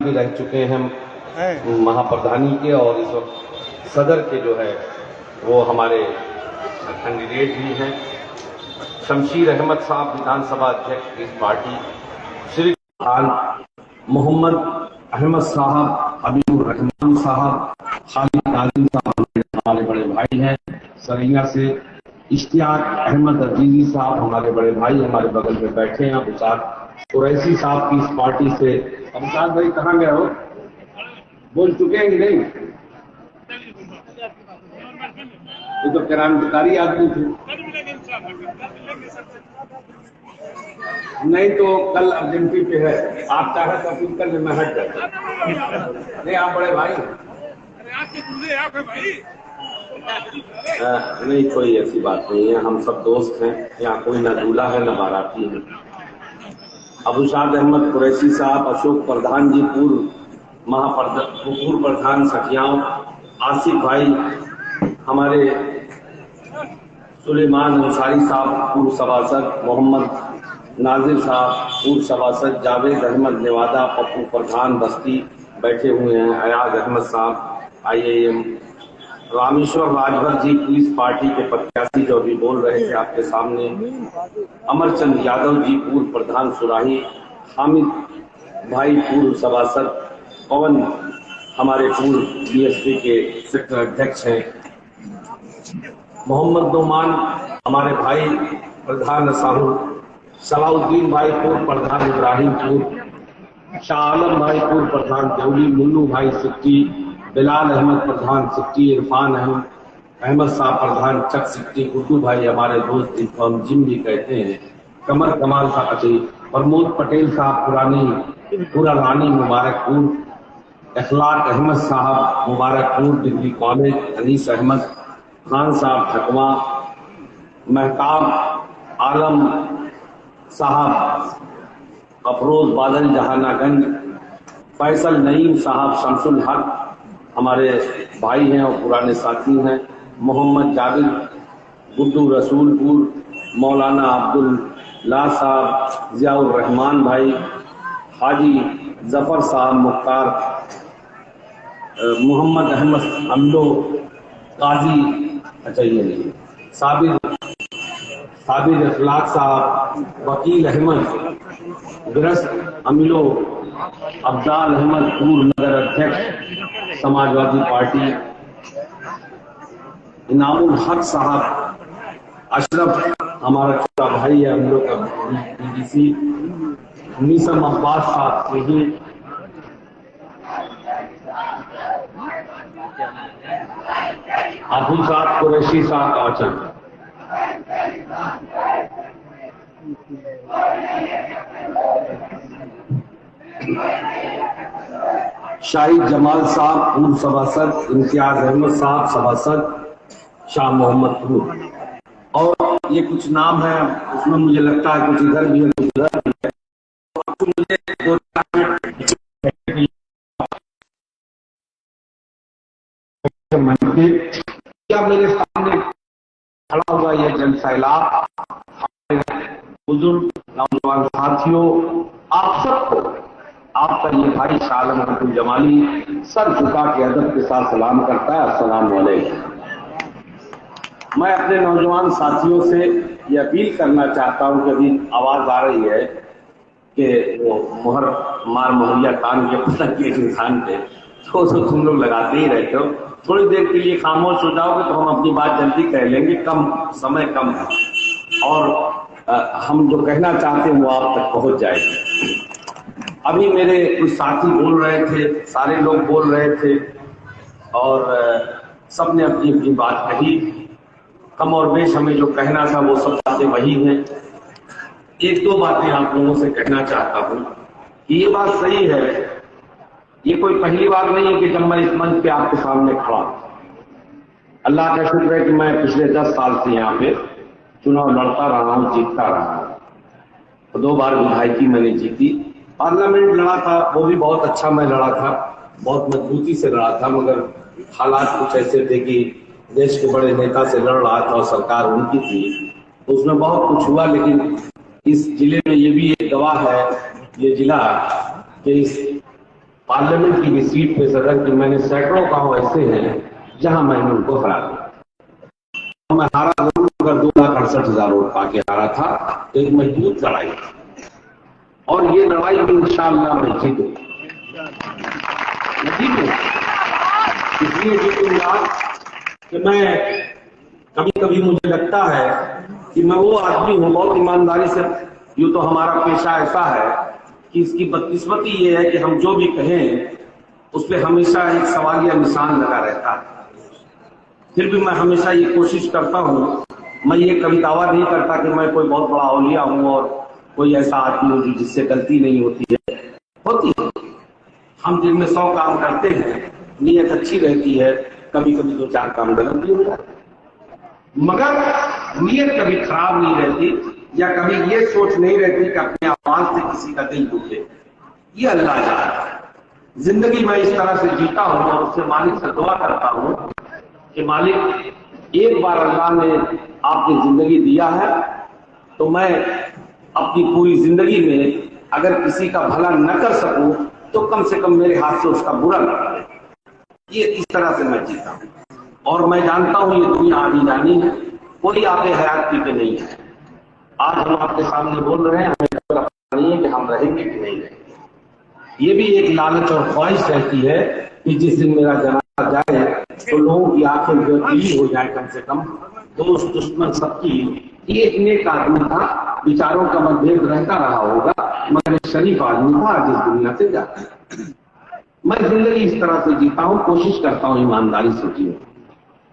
भी रह चुके हैं महाप्रधानी के, और इस वक्त सदर के जो है वो हमारे कैंडिडेट भी हैं। शमशीर अहमद साहब विधानसभा अध्यक्ष इस पार्टी, श्री मोहम्मद अहमद साहब, हबीबुर रहमान साहब, खालिद नाज़िम साहब हमारे बड़े भाई हैं सरैया से, इश्तियाक अहमद अजीजी साहब हमारे बड़े भाई हमारे बगल में बैठे हैं। अबुसाद कुरैशी साहब की इस पार्टी से। अबुसाद भाई कहाँ गए हो, बोल चुके हैं कि नहीं? ये तो क्रांतिकारी आदमी थे। नहीं तो कल अर्जेंटी पे है, आप चाहे तो अपील कर ले, मैं हट जाता। नहीं आप बड़े भाई, नहीं कोई ऐसी बात नहीं है, हम सब दोस्त हैं, यहाँ कोई ना दूल्हा है ना बाराती है। अबुसाद अहमद कुरैशी साहब, अशोक प्रधान जी पूर्व प्रधान सखियाओं, आसिफ भाई हमारे, सुलेमान अंसारी साहब पूर्व सभासद, मोहम्मद नाजिर साहब पूर्व सभासद, जावेद अहमद नेवादा पप्पू प्रधान बस्ती बैठे हुए हैं, अयाज अहमद साहब IIM, Rameshwar Rajbhar ji police party के प्रत्याशी जो भी बोल रहे थे आपके सामने, अमरचंद यादव जी पूर्व प्रधान सुराही, हामिद भाई पूर्व सभासद, पवन हमारे पूर्व BSP के सेक्टर अध्यक्ष हैं, मोहम्मद नोमान हमारे भाई प्रधान साहू, सलाउद्दीन भाई पूर्व प्रधान इब्राहिमपुर, शाह आलम भाई पूर्व प्रधान देवली, मुन्नू भाई सिक्की, बिलाल अहमद प्रधान सिक्की, इरफान अहमद साहब प्रधान चक सिक्की, गुड्डू भाई हमारे दोस्त जिनको हम जिम भी कहते हैं, कमर कमाल साहब, प्रमोद पटेल साहब पूरा रानी मुबारकपुर, इखलाक अहमद साहब मुबारकपुर डिग्री कॉलेज, अनीस अहमद खान साहब ठकवा, महताब आलम साहब अफरोज बादल जहानागंज, फैसल नईम साहब शमसुल हक हमारे भाई हैं और पुराने साथी हैं, मोहम्मद जावेद गुड्डू रसूलपुर, मौलाना अब्दुल्ला साहब, जियाउर रहमान भाई, हाजी जफर साहब मुख्तार, मोहम्मद अहमद अमलो काजी, अच्छा ये नहीं, साबिर इखलाक साहब, वकील अहमद बिरस अमिलो, अब्दाल अहमद पूर्व नगर अध्यक्ष समाजवादी पार्टी, इनामुल हक साहब, अशरफ हमारा छोटा भाई है हम लोग का BDC, नीसम अब्बास साहब यही, अबुसाद कुरैशी साहब आचन, शाहिद जमाल साहब पूर्व सभासद, इम्तियाज अहमद साहब सभासद, शाह मोहम्मद पूर्व, और ये कुछ नाम है उसमें मुझे लगता है कुछ इधर भी है कुछ उधर भी है। क्या मेरे सामने खड़ा हुआ यह जन सैलाब, बुजुर्ग नौजवान साथियों, आप सबको आपका ये भाई शाह आलम अब्दुल जमाली सर झुका के अदब के साथ सलाम करता है, अस्सलाम वालेकुम। मैं अपने नौजवान साथियों से ये अपील करना चाहता हूं कि अभी आवाज आ रही है कि वो मोहर मार मोहरिया कान के पतंग के इंसान पे तो तुम लोग लगाते ही रहते हो, थोड़ी देर के लिए खामोश हो जाओगे तो हम अपनी बात जल्दी कह लेंगे, कम समय कम है और हम जो कहना चाहते हैं वो आप तक पहुंच जाएगी। अभी मेरे कुछ साथी बोल रहे थे, सारे लोग बोल रहे थे और सबने अपनी अपनी बात कही, कम और बेश हमें जो कहना था वो सब बातें वही हैं। एक दो बातें आप लोगों से कहना चाहता हूँ कि ये बात सही है, ये कोई पहली बार नहीं है कि जब मैं इस मंच पे आपके सामने खड़ा, अल्लाह का शुक्र है कि मैं पिछले 10 साल से यहाँ पे चुनाव लड़ता रहा हूँ, जीतता रहा हूँ। 2 बार विधायकी मैंने जीती, पार्लियामेंट लड़ा था वो भी बहुत अच्छा मैं लड़ा था, बहुत मजबूती से लड़ा था, मगर हालात कुछ ऐसे थे कि देश के बड़े नेता से लड़ रहा था और सरकार उनकी थी, तो उसमें बहुत कुछ हुआ। लेकिन इस जिले में ये भी एक गवाह है, ये जिला, कि इस पार्लियामेंट की भी सीट पे सदन की मैंने सैकड़ों गांव ऐसे हैं जहां मैंने उनको हरा दिया। मैं हारा जरूर, मगर 2,68,000 वोट पाके हारा था। तो एक मजबूत लड़ाई थी और ये लड़ाई भी इंशाअल्लाह मैं जीतूंगा। इसलिए जीतूंगा कि मैं कभी कभी मुझे लगता है कि मैं वो आदमी हूं बहुत ईमानदारी से। यूं तो हमारा पेशा ऐसा है कि इसकी बदकिस्मती ये है कि हम जो भी कहें उस पर हमेशा एक सवाल या निशान लगा रहता है। फिर भी मैं हमेशा ये कोशिश करता हूं, मैं ये कभी दावा नहीं करता कि मैं कोई बहुत बड़ा औलिया हूं और कोई ऐसा आदमी हूं जिससे गलती नहीं होती है। होती है, हम दिन में 100 काम करते हैं, नीयत अच्छी रहती है, कभी कभी 2-4 काम गलत भी हो जाते, मगर नीयत कभी खराब नहीं रहती या कभी ये सोच नहीं रहती कि अपने आवाज से किसी का दिल दुखे। ये अल्लाह जानता है। जिंदगी मैं इस तरह से जीता हूं और उससे मालिक से दुआ करता हूं कि मालिक, एक बार अल्लाह ने आपकी जिंदगी दिया है तो मैं अपनी पूरी जिंदगी में अगर किसी का भला न कर सकूं तो कम से कम मेरे हाथ से उसका बुरा न करे। ये इस तरह से मैं जीता हूं और मैं जानता हूं ये दुनिया आनी जानी है, कोई आपके हयात की पे नहीं है। आज हम आपके सामने बोल रहे हैं, हमें पता नहीं है कि हम रहेंगे कि नहीं रहेंगे। ये भी एक लालच और ख्वाहिश रहती है कि जिस दिन मेरा जनाजा जाए तो लोगों की आंखें गीली हो जाए, कम से कम दोस्त दुश्मन सबकी। ये एक नेक आदमी था, विचारों का मतभेद रहता रहा होगा, मगर शरीफ आदमी था, आज इस दुनिया से जाता है। मैं जिंदगी इस तरह से जीता हूं, कोशिश करता हूं ईमानदारी से जीऊं।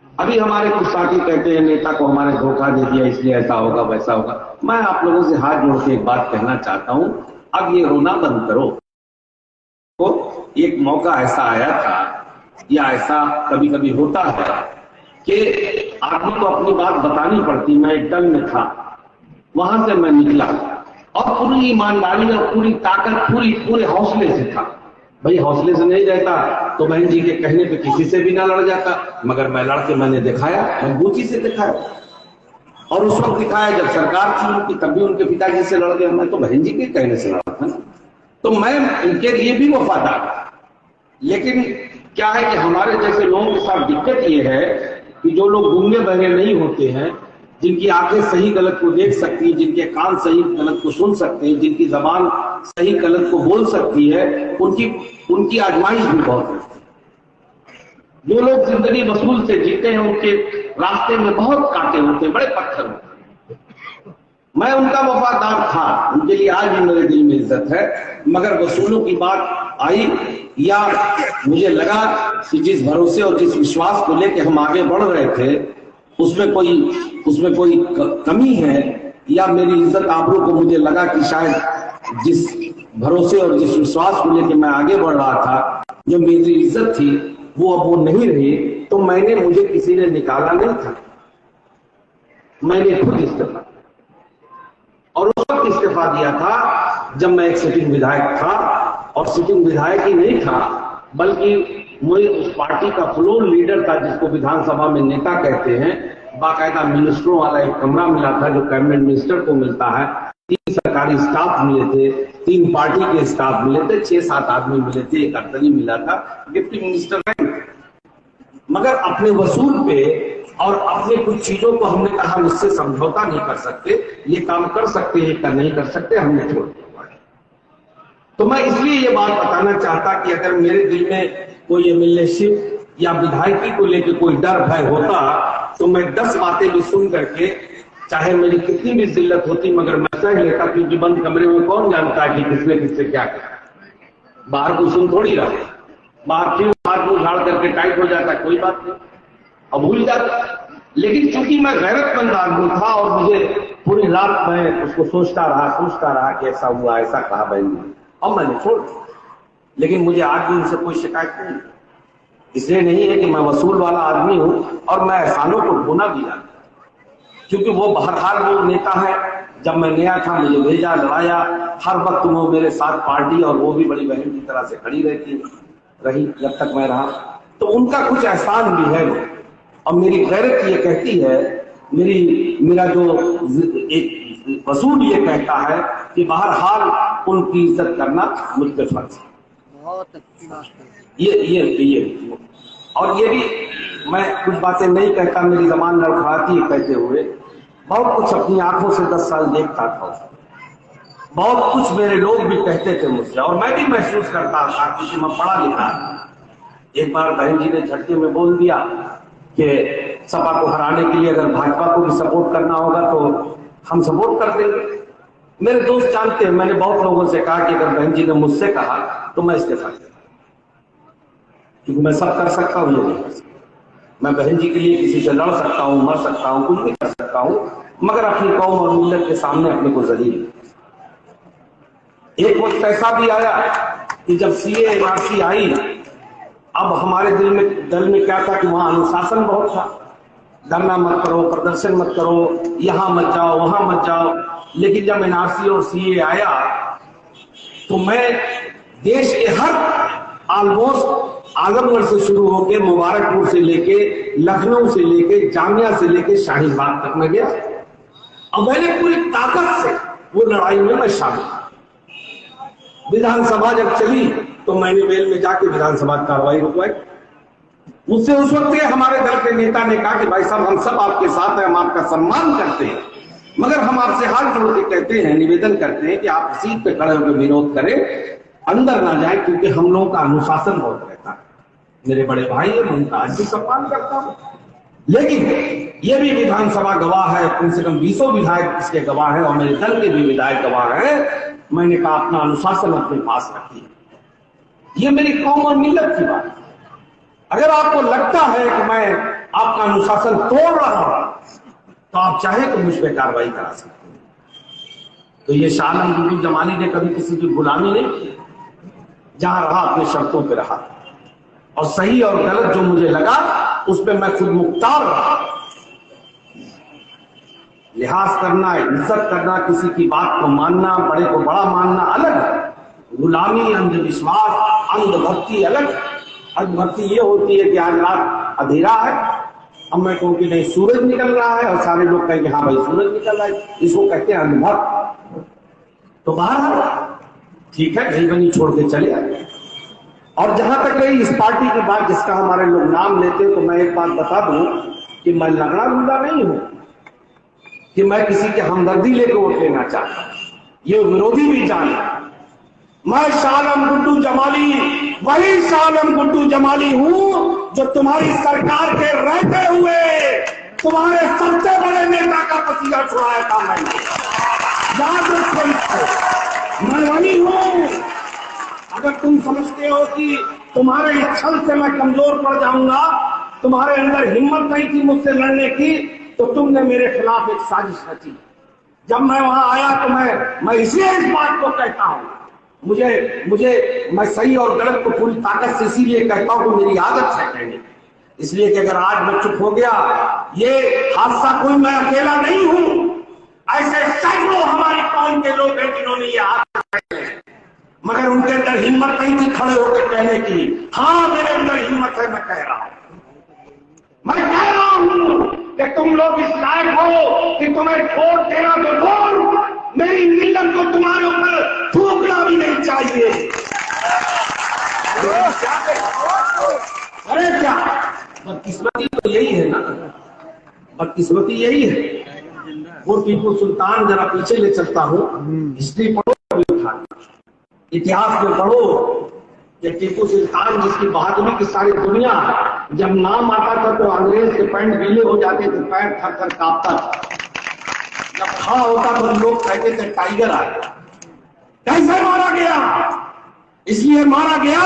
अभी हमारे कुछ साथी कहते हैं नेता को हमारे धोखा दे दिया इसलिए ऐसा होगा वैसा होगा। मैं आप लोगों से हाथ जोड़ के एक बात कहना चाहता हूं, अब ये रोना बंद करो। तो एक मौका ऐसा आया था या ऐसा कभी कभी होता है कि आदमी को अपनी बात बतानी पड़ती। मैं एक दल में था, वहां से मैं निकला और पूरी ईमानदारी और पूरी ताकत पूरे हौसले से था। भाई हौसले से नहीं रहता तो बहन जी के कहने पे किसी से भी ना लड़ जाता, मगर मैं लड़के मैंने दिखाया, मजबूती से दिखाया। और उस वक्त दिखाया जब सरकार थी उनकी, तब भी उनके पिताजी से लड़ गया, मैं तो बहन जी के कहने से लड़ा था। तो मैं इनके लिए भी वफादार। लेकिन क्या है कि हमारे जैसे लोगों के साथ दिक्कत ये है कि जो लोग गूंगे बहरे नहीं होते हैं, जिनकी आंखें सही गलत को देख सकती है, जिनके कान सही गलत को सुन सकते हैं, जिनकी जबान सही गलत को बोल सकती है, उनकी आजमाइश भी बहुत है। जो लोग जिंदगी वसूल से जीते हैं उनके रास्ते में बहुत कांटे होते हैं, बड़े पत्थर होते हैं। मैं उनका वफादार था, उनके लिए आज भी मेरे दिल में इज्जत है। मगर वसूलों की बात आई या मुझे लगा कि जिस भरोसे और जिस विश्वास को लेकर हम आगे बढ़ रहे थे उसमें कोई कमी है या मेरी इज्जत आबरू को मुझे लगा कि शायद जिस भरोसे और जिस विश्वास को लेकर मैं आगे बढ़ रहा था, जो मेरी इज्जत थी वो अब वो नहीं रही। तो मुझे किसी ने निकाला नहीं था, मैंने खुद इस्तीफा, और उस वक्त इस्तीफा दिया था जब मैं एक सिटिंग विधायक था। और सिटिंग विधायक ही नहीं था बल्कि मुझे उस पार्टी का फ्लोर लीडर था, जिसको विधानसभा में नेता कहते हैं। बाकायदा मिनिस्टरों वाला एक कमरा मिला था जो कैबिनेट मिनिस्टर को मिलता है। 3 सरकारी स्टाफ मिले थे, 3 पार्टी के स्टाफ मिले थे, 6-7 आदमी मिले थे, एक अर्दली मिला था, डिप्टी मिनिस्टर। मगर अपने वसूल पे और अपने कुछ चीजों को हमने कहा इससे समझौता नहीं कर सकते, ये काम कर सकते हैं कर नहीं कर सकते, हमने छोड़ दिया। तो मैं इसलिए ये बात बताना चाहता कि अगर मेरे दिल में कोई एमएलएशिप या विधायकी को लेकर कोई डर भय होता तो मैं 10 बातें भी सुन करके, चाहे मेरी कितनी भी जिल्लत होती, मगर मैं सह लेता, क्योंकि बंद कमरे में कौन जानता है कि किसने किससे क्या किया। बाहर कोई सुन थोड़ी रहा, बाहर क्यों हाथ मुंह झाड़ करके टाइट हो जाता, कोई बात नहीं, अब भूल जाता। लेकिन चूंकि मैं गैरतमंद आदमी था और मुझे पूरी रात मैं उसको सोचता रहा कि ऐसा हुआ, ऐसा कहा बहन, और मैंने छोड़ दिया। लेकिन मुझे आज भी उनसे कोई शिकायत नहीं, इसलिए नहीं है कि मैं वसूल वाला आदमी हूं और मैं एहसानों को ढूंढना भी जानता, क्योंकि वो बहरहाल वो नेता है। जब मैं नया था मुझे भेजा, लड़ाया, हर वक्त वो मेरे साथ पार्टी और वो भी बड़ी बहन की तरह से खड़ी रही जब तक मैं रहा। तो उनका कुछ एहसान भी है। और मेरी गैरत ये कहती है, मेरा जो एक वसूल ये कहता है कि बहरहाल उनकी इज्जत करना मुझ पे फर्ज है। बहुत अच्छी बात है। ये और ये भी मैं कुछ बातें नहीं कहता, मेरी जबान लड़खड़ाती है कहते हुए। बहुत कुछ अपनी आंखों से 10 साल देखता था, बहुत कुछ मेरे लोग भी कहते थे मुझसे, और मैं भी महसूस करता था क्योंकि मैं पढ़ा लिखा। एक बार बहन जी ने झटके में बोल दिया कि सपा को हराने के लिए अगर भाजपा को भी सपोर्ट करना होगा तो हम सपोर्ट कर देंगे। मेरे दोस्त जानते हैं, मैंने बहुत लोगों से कहा कि अगर बहन जी ने मुझसे कहा तो मैं इस्तीफा देता, क्योंकि मैं सब कर सकता हूं, ये नहीं कर सकता। मैं बहन जी के लिए किसी से लड़ सकता हूं, मर सकता हूं, कुछ भी कर सकता हूं, मगर अपनी कौम और मिल्लत के सामने अपने को जलील। एक वक्त ऐसा भी आया कि जब सीए एनआरसी आई, अब हमारे दल में क्या था कि वहां अनुशासन बहुत था, धरना मत करो, प्रदर्शन मत करो, यहां मत जाओ, वहां मत जाओ। लेकिन जब एनआरसी और सीए आया तो मैं देश के हर ऑलमोस्ट आजमगढ़ से शुरू होकर मुबारकपुर से लेके लखनऊ से लेके जामिया से लेके शाहीन बाग तक में गया, और मैंने पूरी ताकत से वो लड़ाई में मैं शामिल। विधानसभा जब चली तो मैंने वेल में जाके विधानसभा कार्रवाई रुकवाई। मुझसे उस वक्त के हमारे दल के नेता ने कहा कि भाई साहब, हम सब आपके साथ हैं, हम आपका सम्मान करते हैं, मगर हम आपसे हाथ जोड़ के कहते हैं, निवेदन करते हैं कि आप सीट पे खड़े होकर विरोध करें, अंदर ना जाए, क्योंकि हम लोगों का अनुशासन बहुत रहता है। मेरे बड़े भाई है, मैं उनका आज भी सम्मान करता हूं, लेकिन ये भी विधानसभा गवाह है, कम से कम 20 विधायक इसके गवाह है और मेरे दल के भी विधायक गवाह है। मैंने कहा अपना अनुशासन अपने पास रखिए, ये मेरी कौम और मिल्लत की बात है। अगर आपको लगता है कि मैं आपका अनुशासन तोड़ रहा हूं तो आप चाहे तो मुझ पर कार्रवाई करा सकते हैं। तो ये शाह आलम गुड्डू जमाली ने कभी किसी की गुलामी नहीं की, जहां रहा अपने शर्तों पर रहा, और सही और गलत जो मुझे लगा उस पर मैं खुद मुख्तार रहा। लिहाज करना, इज्जत करना, किसी की बात को मानना, बड़े को बड़ा मानना अलग है, गुलामी, अंधविश्वास, अंधभक्ति अलग है। अंधभक्ति ये होती है कि आज रात अंधेरा है, अब मैं कहूं कि नहीं सूरज निकल रहा है, और सारे लोग कहेंगे हाँ भाई सूरज निकल रहा है, इसको कहते हैं अंधभक्त। तो बाहर ठीक है, नहीं बनी छोड़ के चले आए। और जहां तक रही इस पार्टी की बात जिसका हमारे लोग नाम लेते हैं, तो मैं एक बात बता दूं कि मैं लगड़ा लुंडा नहीं हूं कि मैं किसी के हमदर्दी लेकर वोट लेना चाहता, ये विरोधी भी जाने। मैं शाह आलम गुड्डू जमाली वही शाह आलम गुड्डू जमाली हूं जो तुम्हारी सरकार के रहते हुए तुम्हारे सबसे बड़े नेता का पसीना छुड़ाया था। मैंने याद रखो, मैं वही हूं। अगर तुम समझते हो कि तुम्हारे इस छल से मैं कमजोर पड़ जाऊंगा, तुम्हारे अंदर हिम्मत नहीं थी मुझसे लड़ने की, तो तुमने मेरे खिलाफ एक साजिश रची। जब मैं वहां आया तो मैं इसलिए इस बात को कहता हूं, मुझे मैं सही और गलत को पूरी ताकत से इसीलिए कहता हूं कि मेरी आदत है कहने, इसलिए कि अगर आज मैं चुप हो गया, ये हादसा कोई मैं अकेला नहीं हूं, ऐसे सैकड़ों हमारी कौम के लोग हैं जिन्होंने ये हादसा, मगर उनके अंदर हिम्मत नहीं थी खड़े होकर कहने की। हाँ, मेरे अंदर हिम्मत है, मैं कह रहा हूं कि तुम लोग इस लायक हो कि तुम्हें वोट देना तो वोट, मेरी मिल्लत को तुम्हारे ऊपर थूकना भी नहीं चाहिए। अरे क्या बदकिस्मती तो यही है ना, बदकिस्मती यही है। वो टीपू सुल्तान, जरा पीछे ले चलता हूं, हिस्ट्री पढ़ो, इतिहास में पढ़ो कि टीपू सुल्तान जिसकी बहादुरी की सारी दुनिया, जब नाम आता था तो अंग्रेज के पैंट गीले हो जाते थे, पैर थर थर कांपता था, जब खड़ा होता तो लोग कहते थे टाइगर आ गया। कैसे मारा गया? इसलिए मारा गया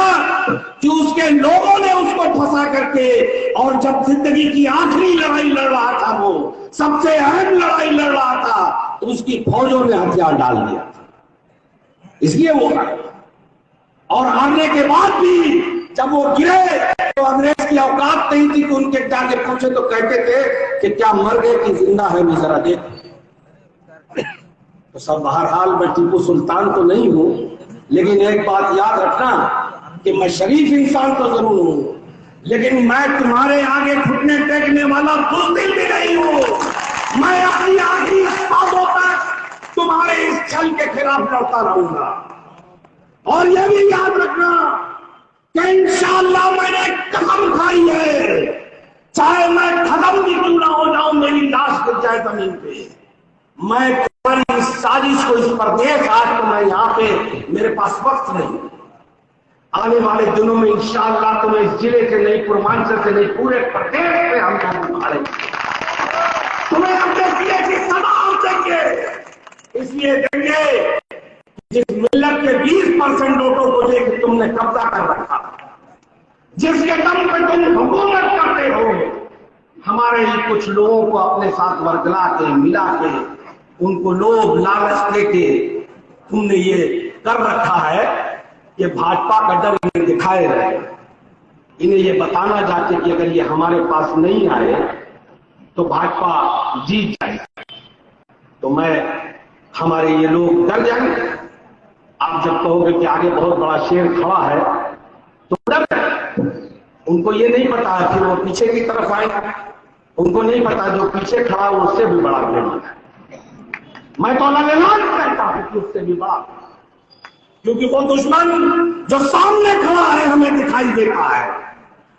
कि उसके लोगों ने उसको फंसा करके, और जब जिंदगी की आखिरी लड़ाई लड़ रहा था, वो सबसे अहम लड़ाई लड़ रहा था, तो उसकी फौजों ने हथियार डाल दिया था, इसलिए वो हारा। और हारने के बाद भी जब वो गिरे तो अंग्रेज की औकात नहीं थी कि उनके जाके पूछे तो कहते थे कि क्या मर गए कि जिंदा है, भी जरा देख। तो सब बहरहाल मैं टीपू सुल्तान तो नहीं हूं, लेकिन एक बात याद रखना कि मैं शरीफ इंसान तो जरूर हूं, लेकिन मैं तुम्हारे आगे घुटने टेकने वाला बुज़दिल भी नहीं हूं। मैं अपनी आखिरी सांसों तक तुम्हारे इस छल के खिलाफ लड़ता रहूंगा। और यह भी याद रखना कि इंशाअल्लाह मैंने कसम खाई है, चाहे मैं खत्म भी क्यों ना हो जाऊं, मेरी लाश गिर जाए जमीन पे, मैं तुम्हारी इस साजिश को, इस प्रदेश, आज तो मैं यहाँ पे, मेरे पास वक्त नहीं, आने वाले दिनों में इंशाअल्लाह तुम्हें इस जिले से नहीं, पूर्वांचल से नहीं, पूरे प्रदेश में हम लोग उठाएंगे, तुम्हें अपने जिले की तमाम देंगे। इसलिए देंगे जिस मिल्लत के 20% वोटों को लेकर तुमने कब्जा कर रखा, जिसके दम पे तुम हुकूमत करते हो, हमारे ही कुछ लोगों को अपने साथ वर्गला के, मिला के, उनको लोभ लालच देके तुमने ये कर रखा है। ये भाजपा का डर इन्हें दिखाए रहे, इन्हें ये बताना चाहते कि अगर ये हमारे पास नहीं आए तो भाजपा जीत जाएगी। तो हमारे ये लोग डर जाएंगे। आप जब कहोगे कि आगे बहुत बड़ा शेर खड़ा है तो डर, उनको ये नहीं पता है फिर वो पीछे की तरफ आएंगे, उनको नहीं पता जो पीछे खड़ा है उससे भी बड़ा बेईमान है। मैं तो अलग ऐलान करता हूं कि उससे भी बड़ा, क्योंकि वो दुश्मन जो सामने खड़ा है हमें दिखाई देता है,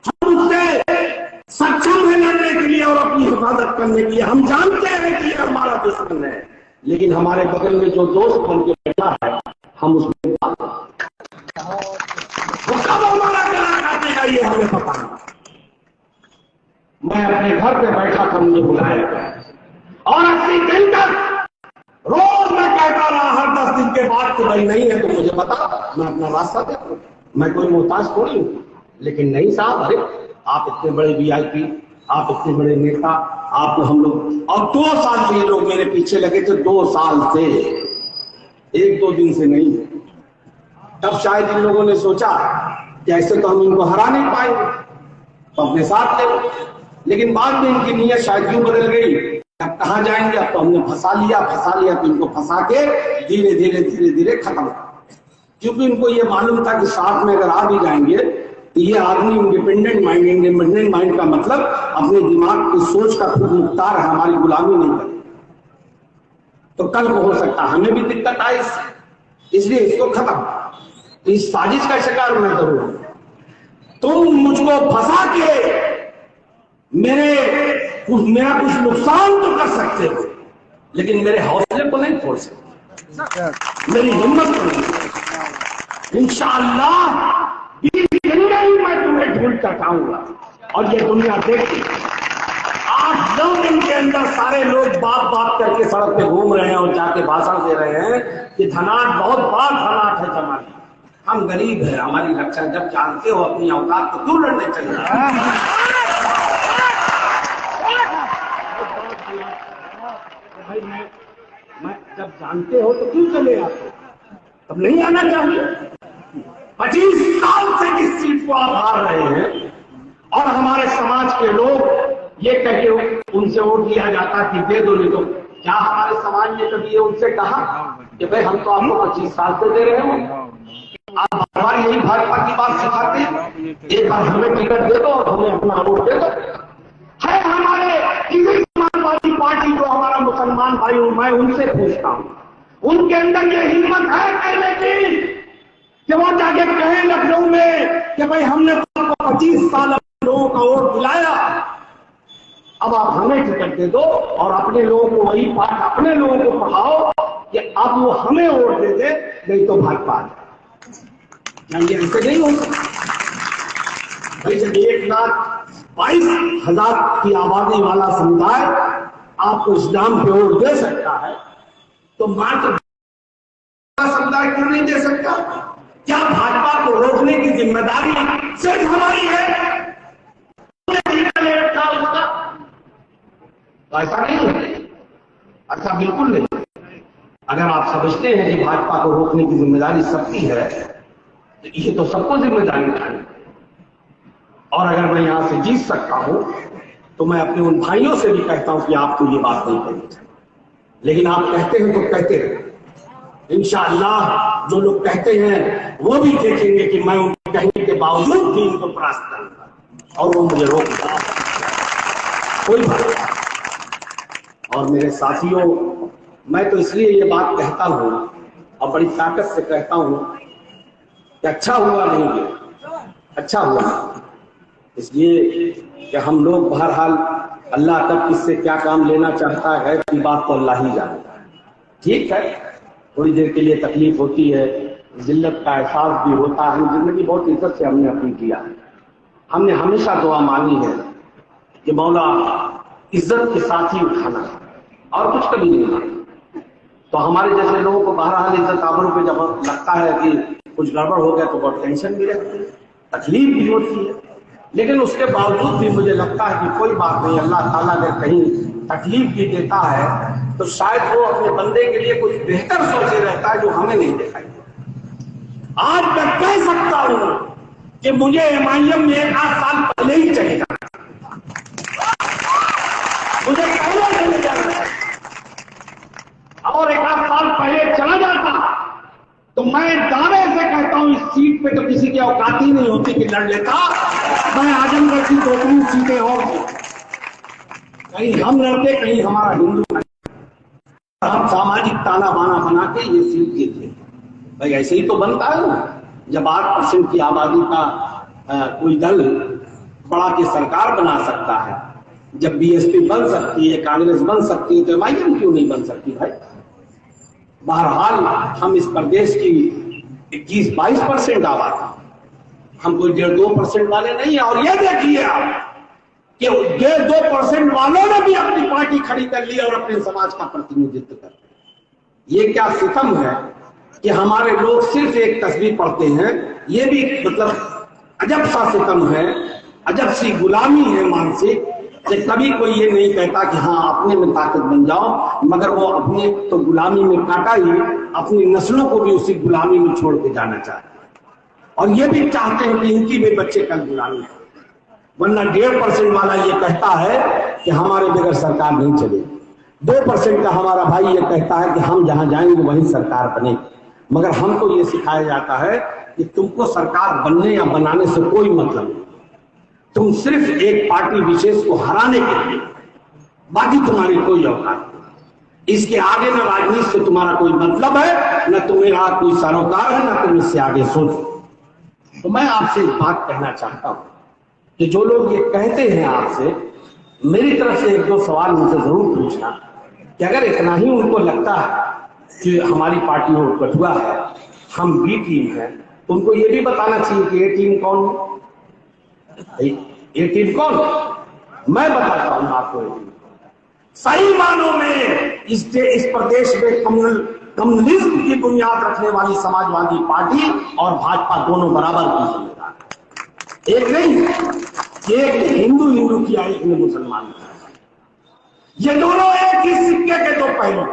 हम उससे सक्षम है लड़ने के लिए और अपनी हिफाजत करने के लिए। हम जानते हैं कि ये हमारा दुश्मन है, लेकिन हमारे बगल में जो दोस्त बन के बैठा है, हम उसमें वो कब हमारा गला काटेगा ये हमें पता नहीं। मैं अपने घर पे बैठा था, मुझे बुलाया गया और 80 दिन तक रोज मैं कहता रहा, हर 10 दिन के बाद कि भाई नहीं है तो मुझे बता, मैं अपना रास्ता देखूं, मैं कोई मोहताज थोड़ी हूं। लेकिन नहीं साहब, अरे आप इतने बड़े वीआईपी, आप इतने बड़े नेता, आप हम लोग, और 2 साल से ये लोग मेरे पीछे लगे थे, 2 साल से, 1-2 दिन से नहीं। तब शायद इन लोगों ने सोचा कि ऐसे तो हम इनको हरा नहीं पाएंगे, तो अपने साथ ले। लेकिन बाद में इनकी नीयत शायद यूं बदल गई, अब कहां जाएंगे, अब तो हमने फंसा लिया तो इनको फंसा के धीरे धीरे खत्म, क्योंकि इनको ये मालूम था कि साथ में अगर आ भी जाएंगे तो ये आदमी इंडिपेंडेंट माइंड का मतलब अपने दिमाग की सोच का खुद मुख्तार है, हमारी गुलामी नहीं करे। तो कल को हो सकता है हमें भी दिक्कत आए इससे, इसलिए इसको खत्म। इस साजिश का शिकार मैं करूंगा, तुम मुझको फंसा के मेरा कुछ नुकसान तो कर सकते हो, लेकिन मेरे हौसले को नहीं तोड़ सकते, मेरी हिम्मत को नहीं। इंशाअल्लाह 20 दिन में ही मैं तुम्हें ढूंढ कर आऊंगा और ये दुनिया देखती। 8-9 दिन के अंदर सारे लोग बात करके सड़क पे घूम रहे हैं और जाके भाषण दे रहे हैं कि धनाट बहुत बड़ा धनाट है जमाने, हम गरीब हैं, हमारी रक्षा। जब जानते हो अपनी औकात तो क्यों लड़ने चल रहे हैं? भाई मैं जब जानते हो तो क्यों चले आते? तब नहीं आना चाहिए। 25 साल से इस सीट को आप हार रहे हैं और हमारे समाज के लोग ये कह के उनसे वोट लिया जाता कि दे दो, नहीं तो क्या हमारे समाज ने कभी ये उनसे कहा कि भाई हम तो आपको 25 साल से दे रहे हो? आप हमारी यही भाजपा की बात सिखाते हैं, एक बार हमें टिकट दे दो और हमें अपना वोट दे दो। है हमारे किसी समाजवादी पार्टी जो हमारा मुसलमान भाई हूं, मैं उनसे पूछता हूं, उनके अंदर ये हिम्मत है कहने की कि वो जाके कहें लखनऊ में कि भाई हमने तो 25 साल लोगों का वोट दिलाया, अब आप हमें टिकट दे दो और अपने लोगों को वही पाठ, अपने लोगों को पढ़ाओ कि अब वो हमें वोट दे दे, नहीं तो भाजपा। ये ऐसे नहीं होगा भाई। जब 1,22,000 की आबादी वाला समुदाय आपको इस्लाम पे वोट दे सकता है, तो मात्र समुदाय क्यों नहीं दे सकता? क्या भाजपा को रोकने की जिम्मेदारी सिर्फ हमारी है? ऐसा नहीं है, ऐसा बिल्कुल नहीं। अगर आप समझते हैं कि भाजपा को रोकने की जिम्मेदारी सबकी है, तो ये तो सबको जिम्मेदारी उठानी। और अगर मैं यहां से जीत सकता हूं तो मैं अपने उन भाइयों से भी कहता हूं कि आपको ये बात नहीं करनी चाहिए, लेकिन आप कहते हैं तो कहते रहे। इंशाअल्लाह जो लोग कहते हैं वो भी देखेंगे कि मैं उनके कहने के बावजूद भी इनको परास्त करूंगा और वो मुझे रोकेगा, कोई बात नहीं। और मेरे साथियों, मैं तो इसलिए ये बात कहता हूं और बड़ी ताकत से कहता हूं कि अच्छा हुआ नहीं गया, अच्छा हुआ, इसलिए कि हम लोग बहरहाल अल्लाह कब किससे क्या काम लेना चाहता है की बात तो अल्लाह ही जानता है। ठीक है, थोड़ी देर के लिए तकलीफ होती है, जिल्लत का एहसास भी होता है। जिंदगी बहुत इज्जत से हमने अपनी किया है। हमने हमेशा दुआ मांगी है कि मौला इज्जत के साथ ही उठाना, और कुछ कभी नहीं मांगा। तो हमारे जैसे लोगों को बहरहाल इज्जत आबरू पे जब लगता है कि कुछ गड़बड़ हो गया तो बहुत टेंशन भी रहती है, तकलीफ भी होती है। लेकिन उसके बावजूद भी मुझे लगता है कि कोई बात नहीं, अल्लाह ताला अगर कहीं तकलीफ भी देता है तो शायद वो अपने बंदे के लिए कुछ बेहतर सोचे रहता है जो हमें नहीं दिखाई देता। आज मैं कह सकता हूं कि मुझे एमआईएम में 1-8 साल पहले ही चले जाना, मुझे पहले चले जाना है, और 1-8 साल पहले चला जाता तो मैं दावे से कहता हूं इस सीट पे तो किसी की औकात ही नहीं होती कि लड़ लेता। मैं आजमगढ़ की 2-3 सीटें और कहीं हम लड़ते, कहीं हमारा हिंदू, हम सामाजिक ताना बाना बना के ये सीट जीते। भाई ऐसे ही तो बनता है ना, जब 8% की आबादी का कोई दल बड़ा के सरकार बना सकता है, जब बीएसपी बन सकती है, कांग्रेस बन सकती है, तो एमआईएम क्यों नहीं बन सकती भाई। बहरहाल हम इस प्रदेश की 21-22% आबादी, हम कोई 1.5-2% वाले नहीं है। और ये देखिए आप कि 1.5-2% वालों ने भी अपनी पार्टी खड़ी कर ली और अपने समाज का प्रतिनिधित्व कर लिया। ये क्या सितम है कि हमारे लोग सिर्फ एक तस्वीर पढ़ते हैं। ये भी मतलब अजब सा सितम है, अजब सी गुलामी है मानसिक, कि कभी कोई ये नहीं कहता कि हाँ अपने में ताकत बन जाओ, मगर वो अपने तो गुलामी में काटा ही, अपनी नस्लों को भी उसी गुलामी में छोड़ के जाना चाहते हैं। और ये भी चाहते हैं कि इनकी भी बच्चे कल गुलामी हो, वरना 1.5% वाला ये कहता है कि हमारे बगैर सरकार नहीं चलेगी। 2% का हमारा भाई ये कहता है कि हम जहां जाएंगे वहीं सरकार बनेगी। मगर हमको ये सिखाया जाता है कि तुमको सरकार बनने या बनाने से कोई मतलब नहीं, तुम सिर्फ एक पार्टी विशेष को हराने के लिए, बाकी तुम्हारी कोई औकात नहीं। इसके आगे न राजनीति से तुम्हारा कोई मतलब है, न तुम्हारा कोई सरोकार है, न तुम इससे आगे सोचो। तो मैं आपसे एक बात कहना चाहता हूं कि जो लोग ये कहते हैं आपसे, मेरी तरफ से 1-2 सवाल उनसे जरूर पूछना कि अगर इतना ही उनको लगता है कि हमारी पार्टी हो कठुआ है, हम बी टीम है, तो उनको ये भी बताना चाहिए कि ए टीम कौन है। ये टीम कौन? मैं बताता हूं आपको। सही मानों में इस प्रदेश में कम्युनिज्म की बुनियाद रखने वाली समाजवादी पार्टी और भाजपा दोनों बराबर की जिम्मेदार है। एक नहीं, एक हिंदू किया, एक ने मुसलमान किया। ये दोनों एक ही सिक्के के दो पहलू,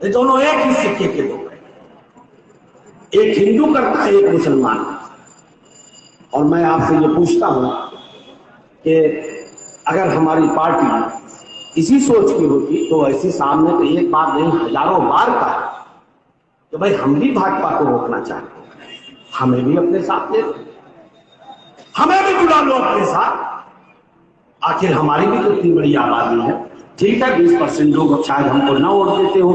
ये दोनों एक ही सिक्के के दो पहलू, एक हिंदू करता है, एक मुसलमान। और मैं आपसे ये पूछता हूं कि अगर हमारी पार्टी इसी सोच की होती तो ऐसी सामने तो एक बार नहीं हजारों बार कहा तो भाई हम भी भाजपा को रोकना चाहते हैं, हमें भी अपने साथ ले, हमें भी बुला लो अपने साथ। आखिर हमारी भी तो इतनी बड़ी आबादी है। ठीक है, 20% लोग शायद हमको न वोट देते हो,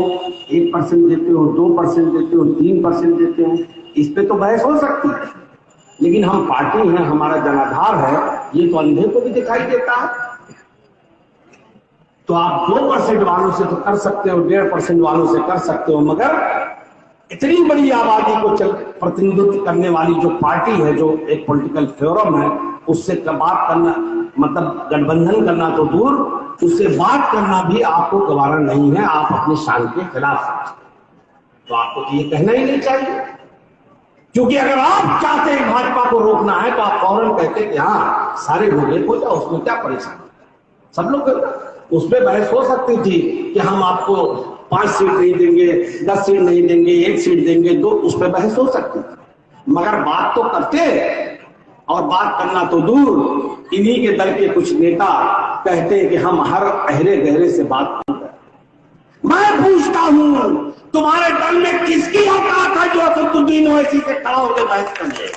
1% देते हो, 2% देते हो, 3% देते हो, इस पे तो बहस हो सकती है। लेकिन हम पार्टी हैं, हमारा जनाधार है, ये तो अंधे को भी दिखाई देता है। तो आप 2% वालों से तो कर सकते हो, 1.5% वालों से कर सकते हो, मगर इतनी बड़ी आबादी को प्रतिनिधित्व करने वाली जो पार्टी है, जो एक पॉलिटिकल फोरम है, उससे बात करना मतलब गठबंधन करना तो दूर, उससे बात करना भी आपको गवारा नहीं है। आप अपनी शान के खिलाफ समझते, तो आपको तो ये कहना ही नहीं चाहिए। क्योंकि अगर आप चाहते हैं भाजपा को रोकना है तो आप फौरन कहते कि हाँ सारे लोग एक हो जाओ, उसमें क्या परेशानी, सब लोग उसमें बहस हो सकती थी कि हम आपको 5 सीट नहीं देंगे, 10 सीट नहीं देंगे, 1 सीट देंगे, 2, उस पर बहस हो सकती थी। मगर बात तो करते, और बात करना तो दूर, इन्हीं के दल के कुछ नेता कहते हैं कि हम हर गहरे गहरे से बात करते। मैं पूछता हूं तुम्हारे दल में किसकी औकात है जो असदुद्दीन ओवैसी से खड़ा होकर बहस कर ले?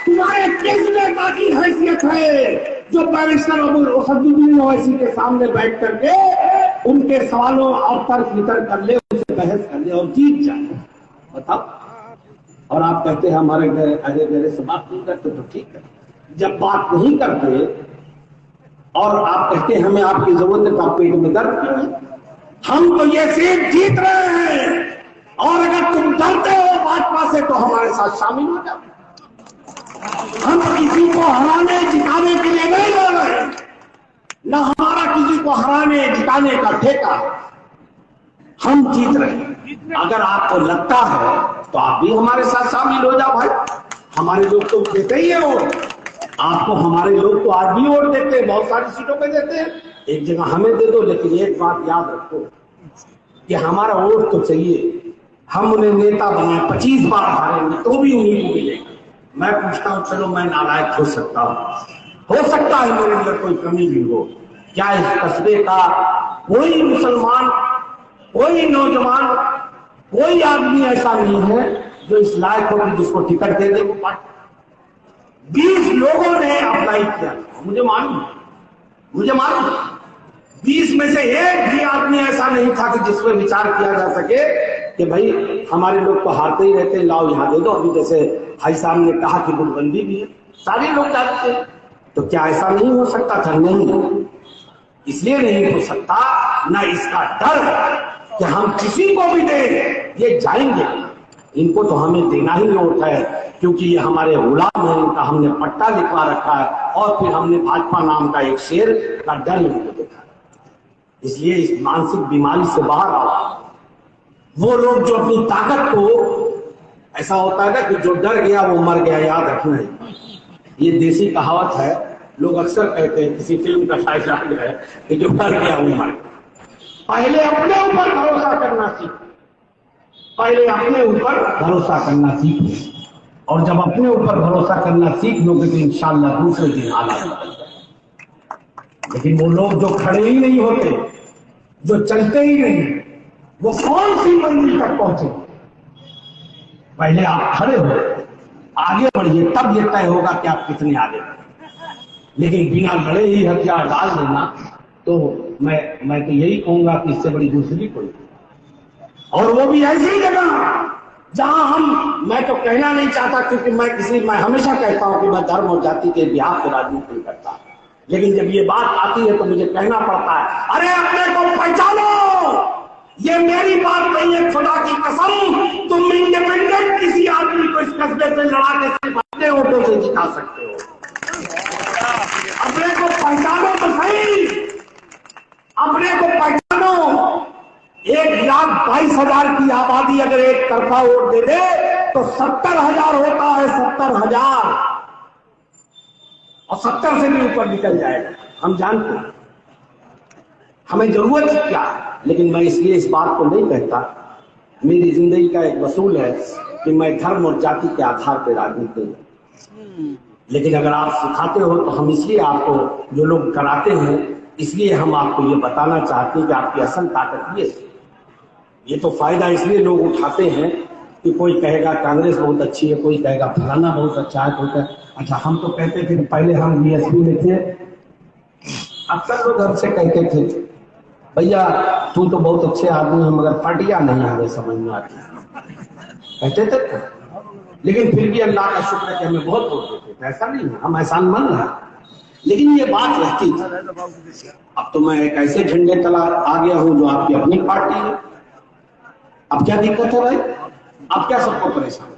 तुम्हारे किस नेता की हैसियत है जो बैरिस्टर असदुद्दीन ओवैसी के सामने बैठ करके उनके सवालों और तर्क वितर्क कर ले, उनसे बहस कर ले और जीत जाए? बताओ। और आप कहते हैं हमारे अरे मेरे से बात नहीं करते, तो ठीक है। जब बात नहीं करते और आप कहते हैं हमें आपकी जरूरत है, तो आप पेट में दर्द क्यों है? हम तो ये सीट जीत रहे हैं, और अगर तुम डरते हो भाजपा से तो हमारे साथ शामिल हो जाओ। हम किसी को हराने जिताने के लिए नहीं लड़ रहे हैं, न हमारा किसी को हराने जिताने का ठेका। हम जीत रहे हैं। अगर आपको लगता है तो आप भी हमारे साथ शामिल हो जाओ भाई। हमारे लोग तो देते ही है वोट आपको, हमारे लोग तो आज भी वोट देते हैं, बहुत सारी सीटों पे देते हैं। एक जगह हमें दे दो, लेकिन एक बात याद रखो कि हमारा वोट तो चाहिए। हम उन्हें नेता बनाए, 25 बार हारेंगे तो भी उन्हीं को मिलेगा। मैं पूछता हूं, चलो मैं नालायक हो सकता हूं, हो सकता है मेरे अंदर कोई कमी भी हो, क्या इस कस्बे का कोई मुसलमान, कोई नौजवान, कोई आदमी ऐसा नहीं है जो इस लायक हो कि जिसको टिकट दे दे वो पार्टी? 20 लोगों ने अप्लाई किया, मुझे मालूम 20 में से एक भी आदमी ऐसा नहीं था कि जिसमें विचार किया जा सके कि भाई हमारे लोग तो हारते ही रहते, लाओ यहां दे दो। अभी जैसे भाई साहब ने कहा कि गुटबंदी भी है, सारे लोग जानते हैं, तो क्या ऐसा नहीं हो सकता था? नहीं, इसलिए नहीं हो सकता, ना इसका डर है कि हम किसी को भी दे ये जाएंगे। इनको तो हमें देना ही वोट है, क्योंकि ये हमारे गुलाम है, इनका हमने पट्टा लिखवा रखा है, और फिर हमने भाजपा नाम का एक शेर का डर इनको देखा। इसलिए इस मानसिक बीमारी से बाहर आओ। वो लोग जो अपनी ताकत को, ऐसा होता है ना कि जो डर गया वो मर गया, याद रखना है। ये देसी कहावत है, लोग अक्सर कहते हैं, किसी फिल्म का शायद है कि जो डर गया वो मर गया। पहले अपने ऊपर भरोसा करना सीखो, पहले अपने ऊपर भरोसा करना सीखो, और जब अपने ऊपर भरोसा करना सीख लोगे तो इंशाअल्लाह दूसरे दिन हालात बदल जाएंगे। लेकिन वो लोग जो खड़े ही नहीं होते, जो चलते ही नहीं, वो कौन सी मंजिल तक पहुंचे? पहले आप खड़े हो, आगे बढ़िए, तब ये तय होगा कि आप कितने आगे बढ़े। लेकिन बिना लड़े ही हथियार डाल देना, तो मैं तो यही कहूंगा कि इससे बड़ी दूसरी कोई, और वो भी ऐसी जगह जहां मैं तो कहना नहीं चाहता, क्योंकि मैं हमेशा कहता हूं कि मैं धर्म और जाति के बिहार पे राजनीति नहीं करता, लेकिन जब ये बात आती है तो मुझे कहना पड़ता है, अरे अपने को पहचानो। ये मेरी बात नहीं है, खुदा की कसम, तुम इंडिपेंडेंट किसी आदमी को इस कस्बे से लड़ा के सिर्फ अपने वोटों से जिता सकते हो। अपने को पहचानो तो सही, अपने को पहचानो। 1,22,000 की आबादी अगर एक तरफा वोट दे दे तो 70,000 होता है, 70,000, और 70 से भी ऊपर निकल जाएगा। हम जानते हैं हमें जरूरत क्या है, लेकिन मैं इसलिए इस बात को नहीं कहता। मेरी जिंदगी का एक वसूल है कि मैं धर्म और जाति के आधार पर राजनीति नहीं, लेकिन अगर आप सिखाते हो तो हम इसलिए आपको, जो लोग कराते हैं, इसलिए हम आपको ये बताना चाहते हैं कि आपकी असल ताकत ये तो फायदा इसलिए लोग उठाते हैं कि कोई कहेगा कांग्रेस बहुत अच्छी है, कोई कहेगा फलाना बहुत अच्छा है, कोई कहेगा अच्छा। हम तो कहते थे, पहले हम बीएसपी में थे, अक्सर लोग हमसे कहते थे भैया तुम तो बहुत अच्छे आदमी हो, मगर पार्टियां नहीं हमें समझ में आती, कहते थे। लेकिन फिर भी अल्लाह का शुक्र है कि हमें बहुत वोट देते थे, ऐसा नहीं है, हम एहसान मंद हैं, लेकिन ये बात रहती थी। अब तो मैं एक ऐसे झंडे तला आ गया हूं जो आपकी अपनी पार्टी है। अब क्या दिक्कत है भाई? अब क्या सबको परेशान?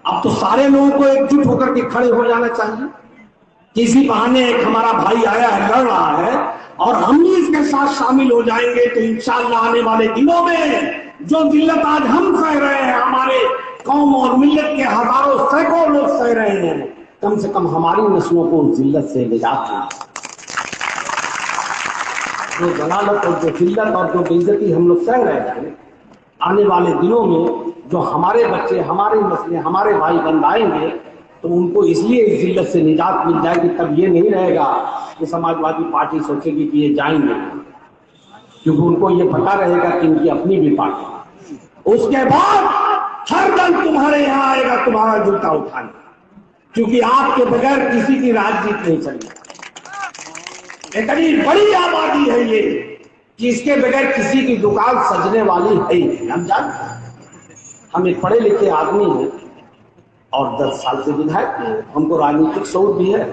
अब तो सारे लोगों को एकजुट होकर के खड़े हो जाना चाहिए। किसी बहाने एक हमारा भाई आया है, लड़ रहा है, और हम भी इसके साथ शामिल हो जाएंगे तो इंशाअल्लाह आने वाले दिनों में जो जिल्लत आज हम सह रहे हैं, हमारे कौम और मिल्लत के हजारों सैकड़ों लोग सह रहे हैं, कम से कम हमारी नस्लों को उस जिल्लत से निजात मिले। जो जलालत और जो जिल्लत और जो बेइज्जती हम लोग सह रहे हैं, आने वाले दिनों में जो हमारे बच्चे, हमारे नस्लें, हमारे भाई बन आएंगे, तो उनको इसलिए इस जिल्लत से निजात मिल जाएगी। तब ये नहीं रहेगा कि समाजवादी पार्टी सोचेगी कि ये जाएंगे, क्योंकि उनको ये पता रहेगा कि इनकी अपनी भी पार्टी। उसके बाद हर दल तुम्हारे यहाँ आएगा तुम्हारा जूता उठाने, क्योंकि आपके बगैर किसी की राजनीति नहीं चलेगी। इतनी बड़ी आबादी है ये कि इसके बगैर किसी की दुकान सजने वाली है ही नहीं। हम जानते हैं, हम एक पढ़े लिखे आदमी हैं, और 10 साल से विधायक भी है, हमको राजनीतिक शौक भी है।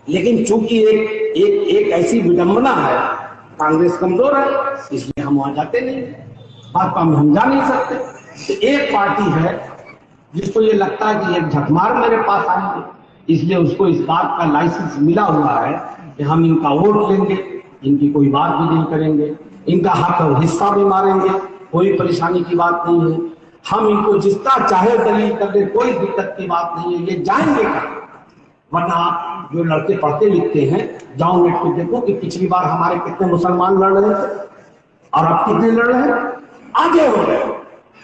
लेकिन चूंकि एक ऐसी विडंबना है, कांग्रेस कमजोर है, इसलिए हम वहां जाते नहीं, भाजपा में हम जा नहीं सकते। तो एक पार्टी है जिसको ये लगता है कि ये झकमार मेरे पास आएंगे, इसलिए उसको इस बात का लाइसेंस मिला हुआ है कि हम इनका वोट लेंगे, इनकी कोई बात भी नहीं करेंगे, इनका हक और हिस्सा भी मारेंगे, कोई परेशानी की बात नहीं है, हम इनको जितना चाहे दलील कर दे, कोई दिक्कत की बात नहीं है, ये जाएंगे कहाँ? वरना आप जो लड़के पढ़ते लिखते हैं, जाओ नेट पे देखो कि पिछली बार हमारे कितने मुसलमान लड़ रहे थे और अब कितने लड़ रहे हैं, आगे हो गए।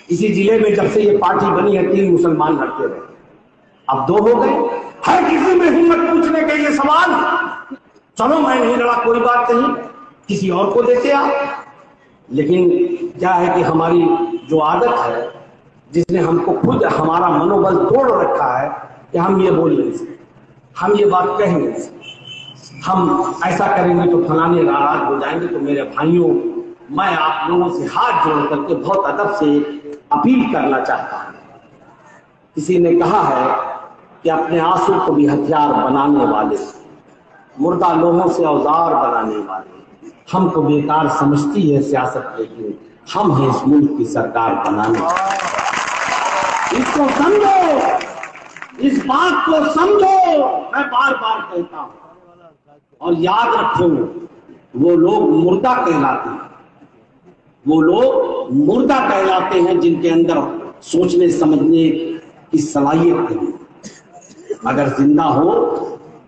इसी जिले में जब से ये पार्टी बनी है 3 मुसलमान लड़ते रहे, अब 2 हो गए। हर किसी में हिम्मत पूछने के लिए सवाल, चलो मैं नहीं लड़ा, कोई बात नहीं, किसी और को देते आप। लेकिन क्या है कि हमारी जो आदत है, जिसने हमको खुद हमारा मनोबल तोड़ रखा है कि हम ये बोल नहीं सकते, हम ये बात कह नहीं सकते, हम ऐसा करेंगे तो फलाने नाराज हो जाएंगे। तो मेरे भाइयों, मैं आप लोगों से हाथ जोड़ करके बहुत अदब से अपील करना चाहता हूं। किसी ने कहा है कि अपने आंसू को भी हथियार बनाने वाले, मुर्दा लोगों से औजार बनाने वाले, हमको बेकार समझती है सियासत, लेकिन हम हैं इस मुल्क की सरकार बनाने। इसको समझो, इस बात को समझो, मैं बार बार कहता हूं। और याद रखो, वो लोग मुर्दा कहलाते हैं, वो लोग मुर्दा कहलाते हैं जिनके अंदर सोचने समझने की सलाहियत नहीं। अगर जिंदा हो,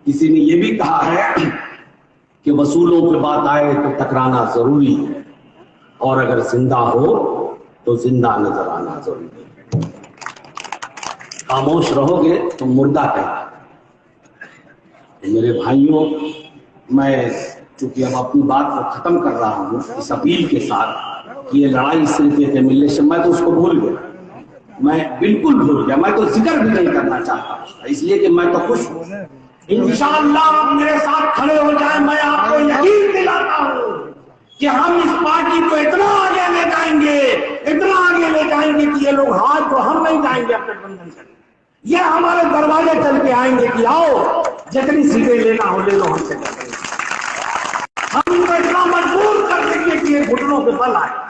किसी ने ये भी कहा है कि वसूलों पे बात आए तो टकराना जरूरी है, और अगर जिंदा हो तो जिंदा नजर आना जरूरी है। खामोश रहोगे तो मुर्दा कहलाओगे। मेरे भाइयों, मैं चूंकि अब अपनी बात को खत्म कर रहा हूं इस अपील के साथ कि ये लड़ाई सिर्फ एक एमएलए से, मैं तो उसको भूल गया, मैं बिल्कुल भूल गया, मैं तो जिक्र भी नहीं करना चाहता, इसलिए कि मैं तो खुश हूं। इंशाअल्लाह आप मेरे साथ खड़े हो जाए, मैं आपको यकीन दिलाता हूं कि हम इस पार्टी को इतना आगे ले जाएंगे, इतना आगे ले जाएंगे कि ये लोग हाथ तो हम नहीं जाएंगे अपने बंधन से, ये हमारे दरवाजे चल के आएंगे कि आओ जितनी सीटें लेना हो ले लो, हमसे हम इनको इतना मजबूर कर देंगे कि ये घुटनों पे बल आए।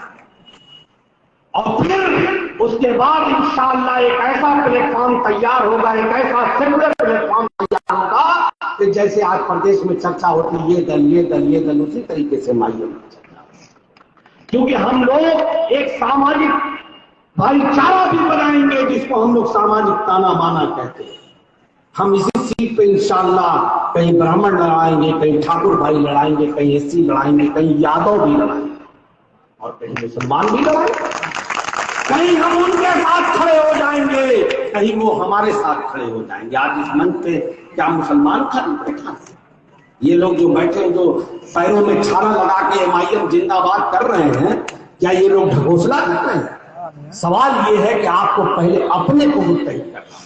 और फिर उसके बाद इंशाअल्लाह एक ऐसा प्लेटफॉर्म तैयार होगा, एक ऐसा सेकुलर प्लेटफॉर्म तैयार होगा कि जैसे आज प्रदेश में चर्चा होती है, ये दल ये दल ये दल, उसी तरीके से माइयों में चर्चा, क्योंकि हम लोग एक सामाजिक भाईचारा भी बनाएंगे, जिसको हम लोग सामाजिक ताना बाना कहते हैं। हम इसी सीट पे इंशाअल्लाह कहीं ब्राह्मण लड़ाएंगे, कहीं ठाकुर भाई लड़ाएंगे, कहीं एससी लड़ाएंगे, कहीं यादव भी लड़ाएंगे और कहीं मुसलमान भी लड़ाएंगे। कहीं हम उनके साथ खड़े हो जाएंगे, कहीं वो हमारे साथ खड़े हो जाएंगे। आज इस मंच पे क्या मुसलमान खाली बैठा, ये लोग जो बैठे, जो पैरों में छाला लगा के एमआईएम जिंदाबाद कर रहे हैं, क्या ये लोग ढकोसला कर रहे हैं? सवाल ये है कि आपको पहले अपने को मुत्तहिद करना,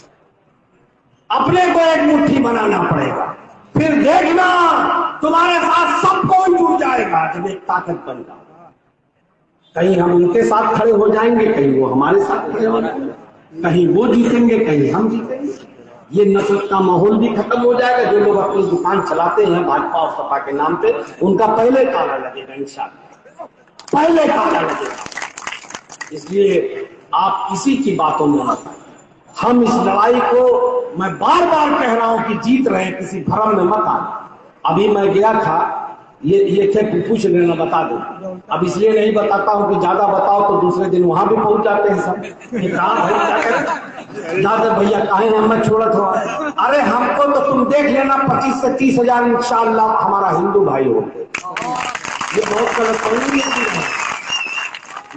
अपने को एक मुट्ठी बनाना पड़ेगा, फिर देखना तुम्हारे साथ सब कोई जुड़ जाएगा जब एक ताकत बन जाएगा। कहीं हम उनके साथ खड़े हो जाएंगे, कहीं वो हमारे साथ खड़े हो जाएंगे, कहीं वो जीतेंगे, कहीं हम जीतेंगे। ये नफरत का माहौल भी खत्म हो जाएगा। जो लोग अपनी दुकान चलाते हैं भाजपा और सपा के नाम पे, उनका पहले ताला लगेगा, इंशाअल्लाह पहले ताला लगेगा। इसलिए आप किसी की बातों में मत आइए। हम इस लड़ाई को, मैं बार बार कह रहा हूं कि जीत रहे, किसी भ्रम में मत आए। अभी मैं गया था, ये थे पूछ लेना, बता दो। अब इसलिए नहीं बताता हूं कि ज्यादा बताओ तो दूसरे दिन वहां भी पहुंच जाते हैं सब, ज्यादा भैया कहे हैं मैं छोड़ा था। अरे हमको तो तुम देख लेना 25 से 30 हजार इंशाअल्लाह हमारा हिंदू भाई होंगे। ये बहुत गलत फहमी है।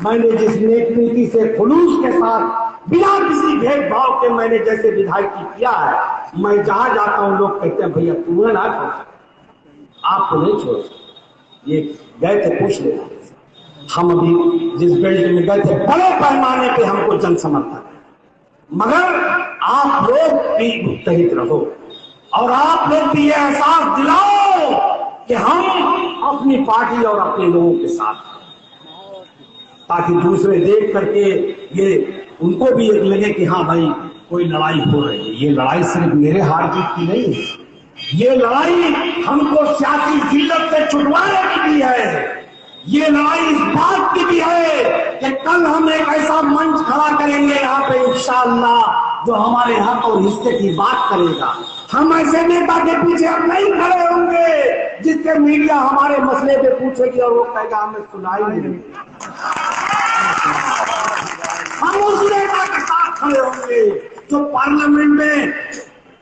मैंने जिस नेक नीति से खुलूस के साथ बिना किसी भेदभाव के मैंने जैसे विधायक किया है, मैं जहां जाता हूं लोग कहते हैं भैया तुम्हें ना छोड़ सकते, आपको नहीं छोड़ सकते। ये गए थे पूछ लेना, हम अभी जिस बेल्ट में गए थे बड़े पैमाने पे हमको जन समर्थन, मगर आप लोग भी मुत्तहिद रहो और आप लोग भी ये एहसास दिलाओ कि हम अपनी पार्टी और अपने लोगों के साथ, ताकि दूसरे देख करके ये उनको भी लगे कि हाँ भाई कोई लड़ाई हो रही है। ये लड़ाई सिर्फ मेरे हार जीत की नहीं है, ये लड़ाई हमको सियासी जिल्लत से छुटवाने की भी है। ये लड़ाई इस बात की भी है कि कल हम एक ऐसा मंच खड़ा करेंगे यहाँ पे इंशाअल्लाह जो हमारे हक और हिस्से की बात करेगा। हम ऐसे नेता के पीछे अब नहीं खड़े होंगे जिससे मीडिया हमारे मसले पे पूछेगी और वो कहेगा हमें सुनाई नहीं। हम उस नेता के साथ खड़े होंगे जो पार्लियामेंट में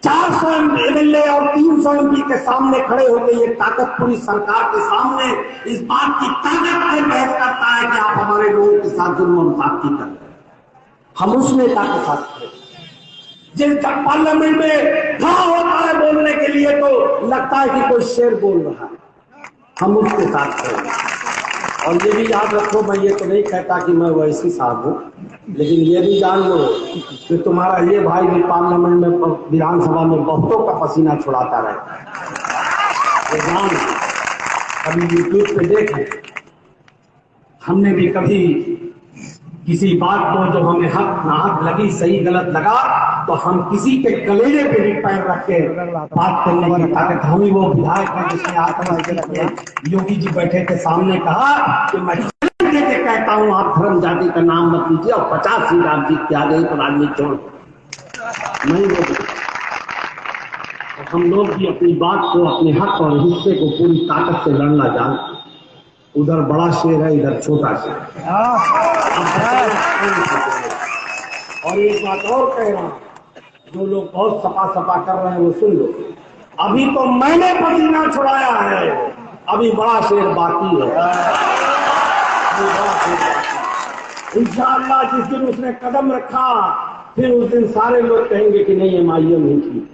400 एमएलए और 300 एमपी के सामने खड़े होकर ये ताकत पूरी सरकार के सामने इस बात की ताकत से बहस करता है कि आप हमारे लोगों के साथ जुल्म और ज्यादती कर रहे हैं। हम उस नेता के साथ खड़े, जिस पार्लियामेंट में खड़ा होता है बोलने के लिए तो लगता है कि कोई शेर बोल रहा है, हम उसके साथ खड़े। और ये भी याद रखो, मैं ये तो नहीं कहता कि मैं वैसी साहब हूँ, लेकिन ये भी जान लो कि तुम्हारा ये भाई भी पार्लियामेंट में विधानसभा में बहुतों का पसीना छुड़ाता रहता है। ये जान, कभी यूट्यूब पे देख, हमने भी कभी किसी बात को जो हमें हक नाहक लगी, सही गलत लगा, तो हम किसी के कलेजे पे भी पैर रख के बात करने की ताकत, हम ही वो विधायक हैं जिसने आकर योगी जी बैठे थे सामने कहा कि मैं कहता हूं आप धर्म जाति का नाम मत लीजिए और 50 सीट आप जीत के आ गए तो राजनीति छोड़ नहीं बोले। हम लोग भी अपनी बात को, अपने हक और हिस्से को पूरी ताकत से लड़ना जानते। उधर बड़ा शेर है, इधर छोटा शेर। और एक बात और कह रहा हूं, जो लोग बहुत सपा सपा कर रहे हैं वो सुन लो, अभी तो मैंने पसीना छुड़ाया है, अभी बड़ा शेर बाकी है। इंशाअल्लाह जिस दिन उसने कदम रखा फिर उस दिन सारे लोग कहेंगे कि नहीं एमआईएम नहीं थी।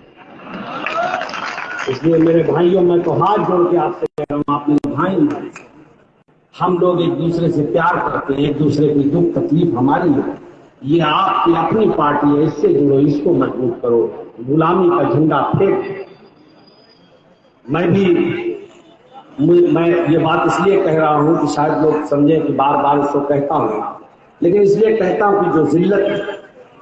इसलिए मेरे भाइयों, मैं तो हाथ जोड़ के आपसे कह रहा हूं, आप मेरे भाई हमारे, हम लोग एक दूसरे से प्यार करते हैं, एक दूसरे की दुख तकलीफ हमारी है। ये आपकी अपनी पार्टी है, इससे जुड़ो, इसको मजबूत करो, गुलामी का झंडा फेंक। मैं ये बात इसलिए कह रहा हूं कि शायद लोग समझे कि बार बार इसको कहता हूं, लेकिन इसलिए कहता हूं कि जो जिल्लत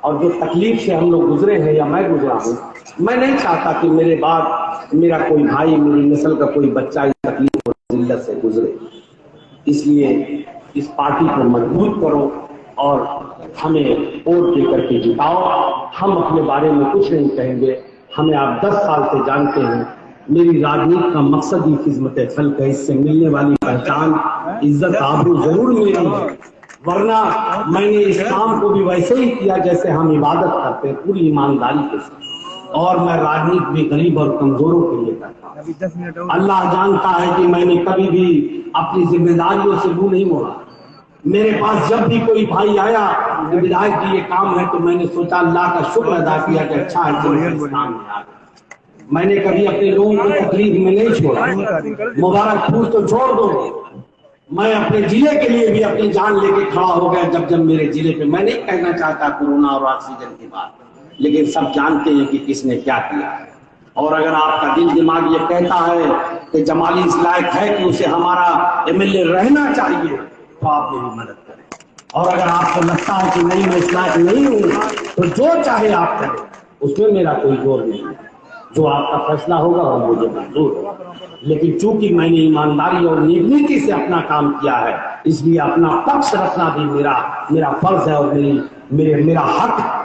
और जो तकलीफ से हम लोग गुजरे हैं या मैं गुजरा हूं, मैं नहीं चाहता कि मेरे बाद मेरा कोई भाई, मेरी नस्ल का कोई बच्चा इस तकलीफ और जिल्लत से गुजरे। इसलिए इस पार्टी को मजबूत करो और हमें वोट दे करके जिताओ। हम अपने बारे में कुछ नहीं कहेंगे, हमें आप 10 साल से जानते हैं। मेरी राजनीति का मकसद ही खिदमत खल्क है, इससे मिलने वाली पहचान, इज्जत, आबरू जरूर मिलेगी, वरना मैंने इस काम को भी वैसे ही किया जैसे हम इबादत करते हैं, पूरी ईमानदारी के साथ। और मैं राजनीति भी गरीब और कमजोरों के लिए करता हूँ। अल्लाह जानता है कि मैंने कभी भी अपनी जिम्मेदारियों से मुंह नहीं मोड़ा। मेरे पास जब भी कोई भाई आया कि विधायक जी ये काम है, तो मैंने सोचा, अल्लाह का शुक्र अदा किया कि अच्छा है। मैंने कभी अपने लोगों को तकलीफ में नहीं छोड़ा। मुबारक फूल तो छोड़ दो, मैं अपने जिले के लिए भी अपनी जान लेके खड़ा हो गया। जब मेरे जिले पे, मैं नहीं कहना चाहता कोरोना और ऑक्सीजन की बात, लेकिन सब जानते हैं कि किसने क्या किया है। और अगर आपका दिल दिमाग ये कहता है कि जमाली इस लायक है कि उसे हमारा एमएलए रहना चाहिए, तो आप मेरी मदद करें। और अगर आपको लगता है कि नहीं मैं इस लायक नहीं हूं, तो जो चाहे आप करें, उसमें मेरा कोई जोर नहीं है। जो आपका फैसला होगा वो मुझे मंजूर होगा। लेकिन चूंकि मैंने ईमानदारी और निर्भीकता से अपना काम किया है, इसलिए अपना पक्ष रखना भी मेरा फर्ज है और मेरा हक है।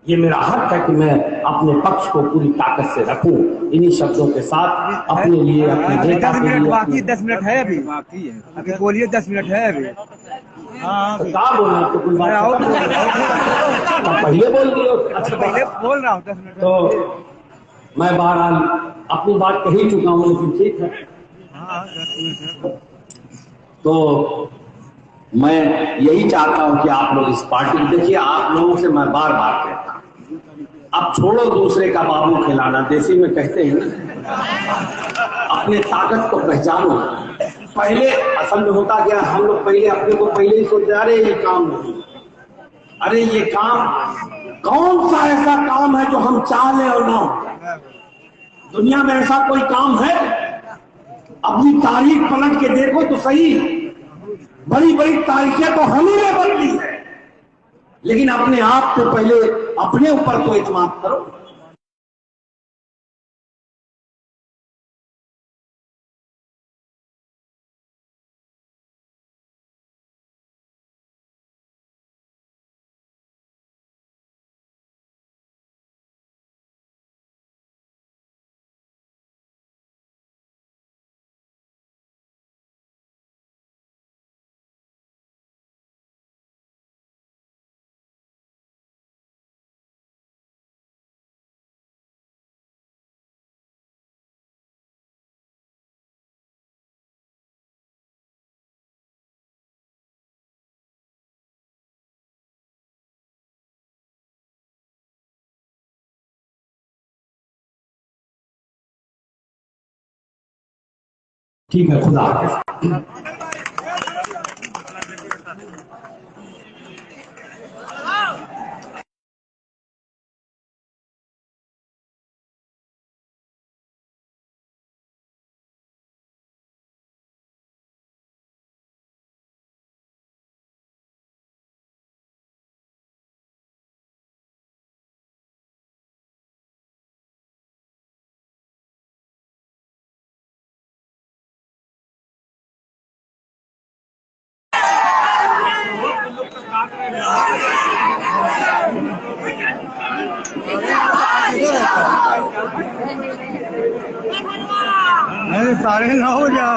ये मेरा हक है कि मैं अपने पक्ष को पूरी ताकत से रखूं। इन्हीं शब्दों के साथ अपने लिए, अपने बेटा के लिए, बाकी 10 मिनट है अभी, अभी बोलिए 10 मिनट है अभी। तो क्या बोलना, तो कोई बात पहले बोल दियो। अच्छा पहले बोल रहा हूँ 10 मिनट। तो मैं बहरहाल अपनी बात कह ही चुका हूं, लेकिन ठीक है। हाँ 10 मिनट है। तो मैं यही चाहता हूं कि आप लोग इस पार्टी, देखिए आप लोगों से मैं बार बार कहता हूं, अब छोड़ो दूसरे का बाबू खिलाना, देसी में कहते हैं ना, अपने ताकत को पहचानो। पहले असल में होता क्या, हम लोग पहले अपने को पहले ही सोचते, अरे ये काम नहीं, अरे ये काम, कौन सा ऐसा काम है जो हम चाह लें और ना हो? दुनिया में ऐसा कोई काम है? अपनी तारीख पलट के देखो तो सही, बड़ी बड़ी तारीखें तो हम ही ने बदली है। लेकिन अपने आप पे पहले अपने ऊपर तो इत्मीनान करो। ठीक है, खुदा हाफिज। नहीं सारे ना हो जा।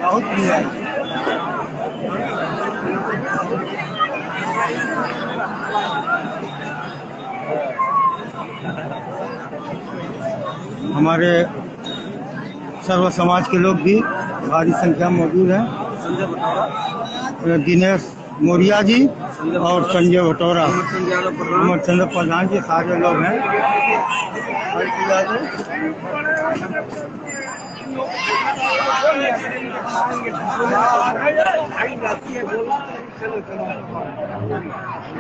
बहुत बढ़िया। हमारे सर्व समाज के लोग भी भारी संख्या में मौजूद हैं। दिनेश मौर्या जी और संजय भटौरा, अमरचंद्र प्रधान जी, सारे लोग हैं।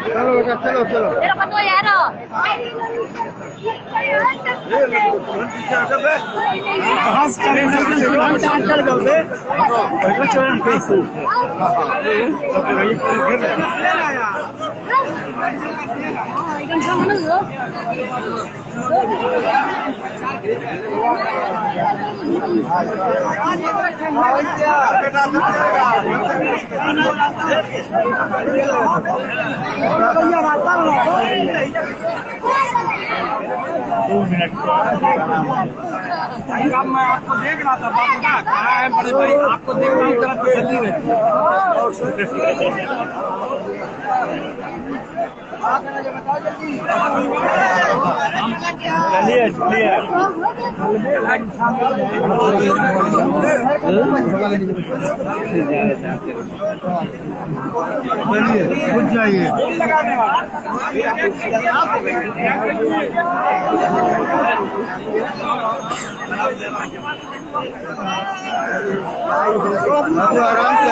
चलो बेटा, चलो चलो। मैं आपको देख रहा था, बाबू का कहा है बड़े भाई, आपको देख रहा हूँ, तरफ तसल्ली रहती चलिए चलिए। कुछ चाहिए आराम से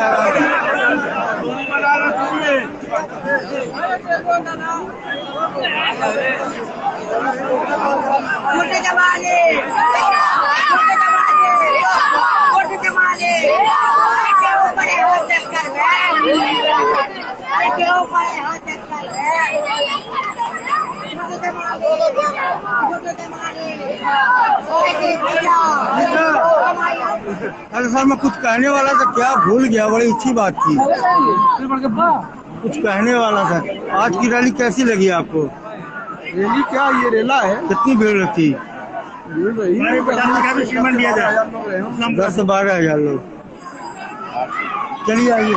अरे सर, मैं कुछ कहने वाला था, क्या भूल गया। बड़ी अच्छी बात थी, कुछ कहने वाला था। आज की रैली कैसी लगी आपको? रैली क्या, ये रेला है। कितनी भीड़ थी? 10 से 12,000 लोग। चलिए आइए।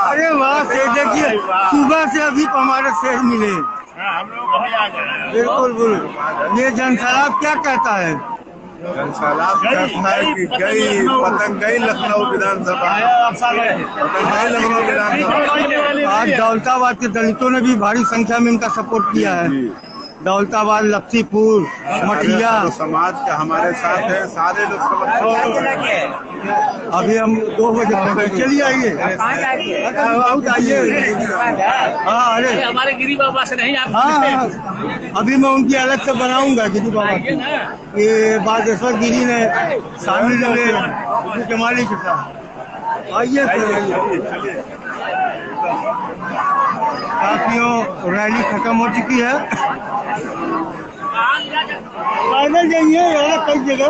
अरे वाह शेर, देखिए सुबह से अभी तो हमारे शेर मिले। बिल्कुल बिल्कुल। ये जनसैलाब क्या कहता है? जनसैलाब कहता है कि गई पतंग गई लखनऊ विधानसभा, पतंग गई लखनऊ विधानसभा। आज दौलताबाद के दलितों ने भी भारी संख्या में इनका सपोर्ट किया है। दौलताबाद, लक्ष्मीपुर, मठिया। तो समाज के हमारे साथ है, सारे लोग अभी हम 2 बजे पहुंचे। चलिए आइए, आइए। हाँ, अरे हमारे गिरी बाबा से नहीं आप। हाँ, अभी मैं उनकी अलग से बनाऊंगा गिरी बाबा की। ये बागेश्वर गिरी ने शामिल जमाली के साथ। आइए साथियों, रैली खत्म हो चुकी है। पैदल जाइए कई जगह।